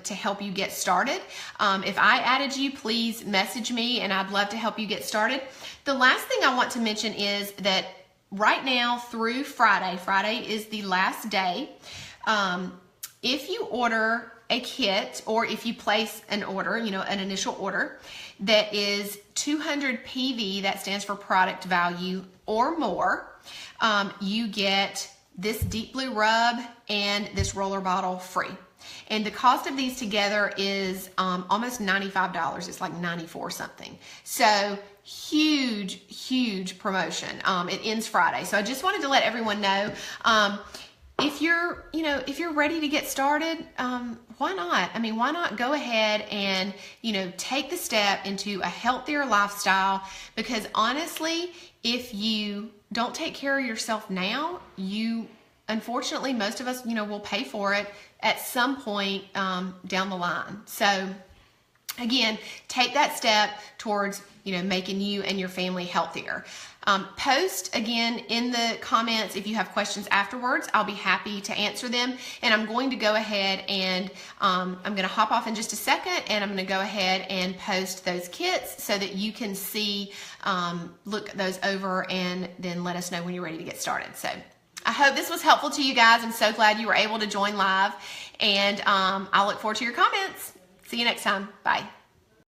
S1: to help you get started. If I added you, please message me and I'd love to help you get started. The last thing I want to mention is that right now through Friday is the last day. If you order a kit or if you place an order, you know, an initial order that is 200 PV, that stands for product value or more, you get this deep blue rub and this roller bottle free. And the cost of these together is almost $95. It's like 94 something. So huge promotion. It ends Friday. So I just wanted to let everyone know, if you're, you know, if you're ready to get started, why not? I mean, why not go ahead and, you know, take the step into a healthier lifestyle? Because honestly, if you don't take care of yourself now, unfortunately, most of us, you know, will pay for it at some point down the line. So again, take that step towards, you know, making you and your family healthier. Post again in the comments if you have questions afterwards. I'll be happy to answer them. And I'm going to go ahead and I'm going to hop off in just a second and I'm going to go ahead and post those kits so that you can see, look those over and then let us know when you're ready to get started. So I hope this was helpful to you guys. I'm so glad you were able to join live and I look forward to your comments. See you next time. Bye.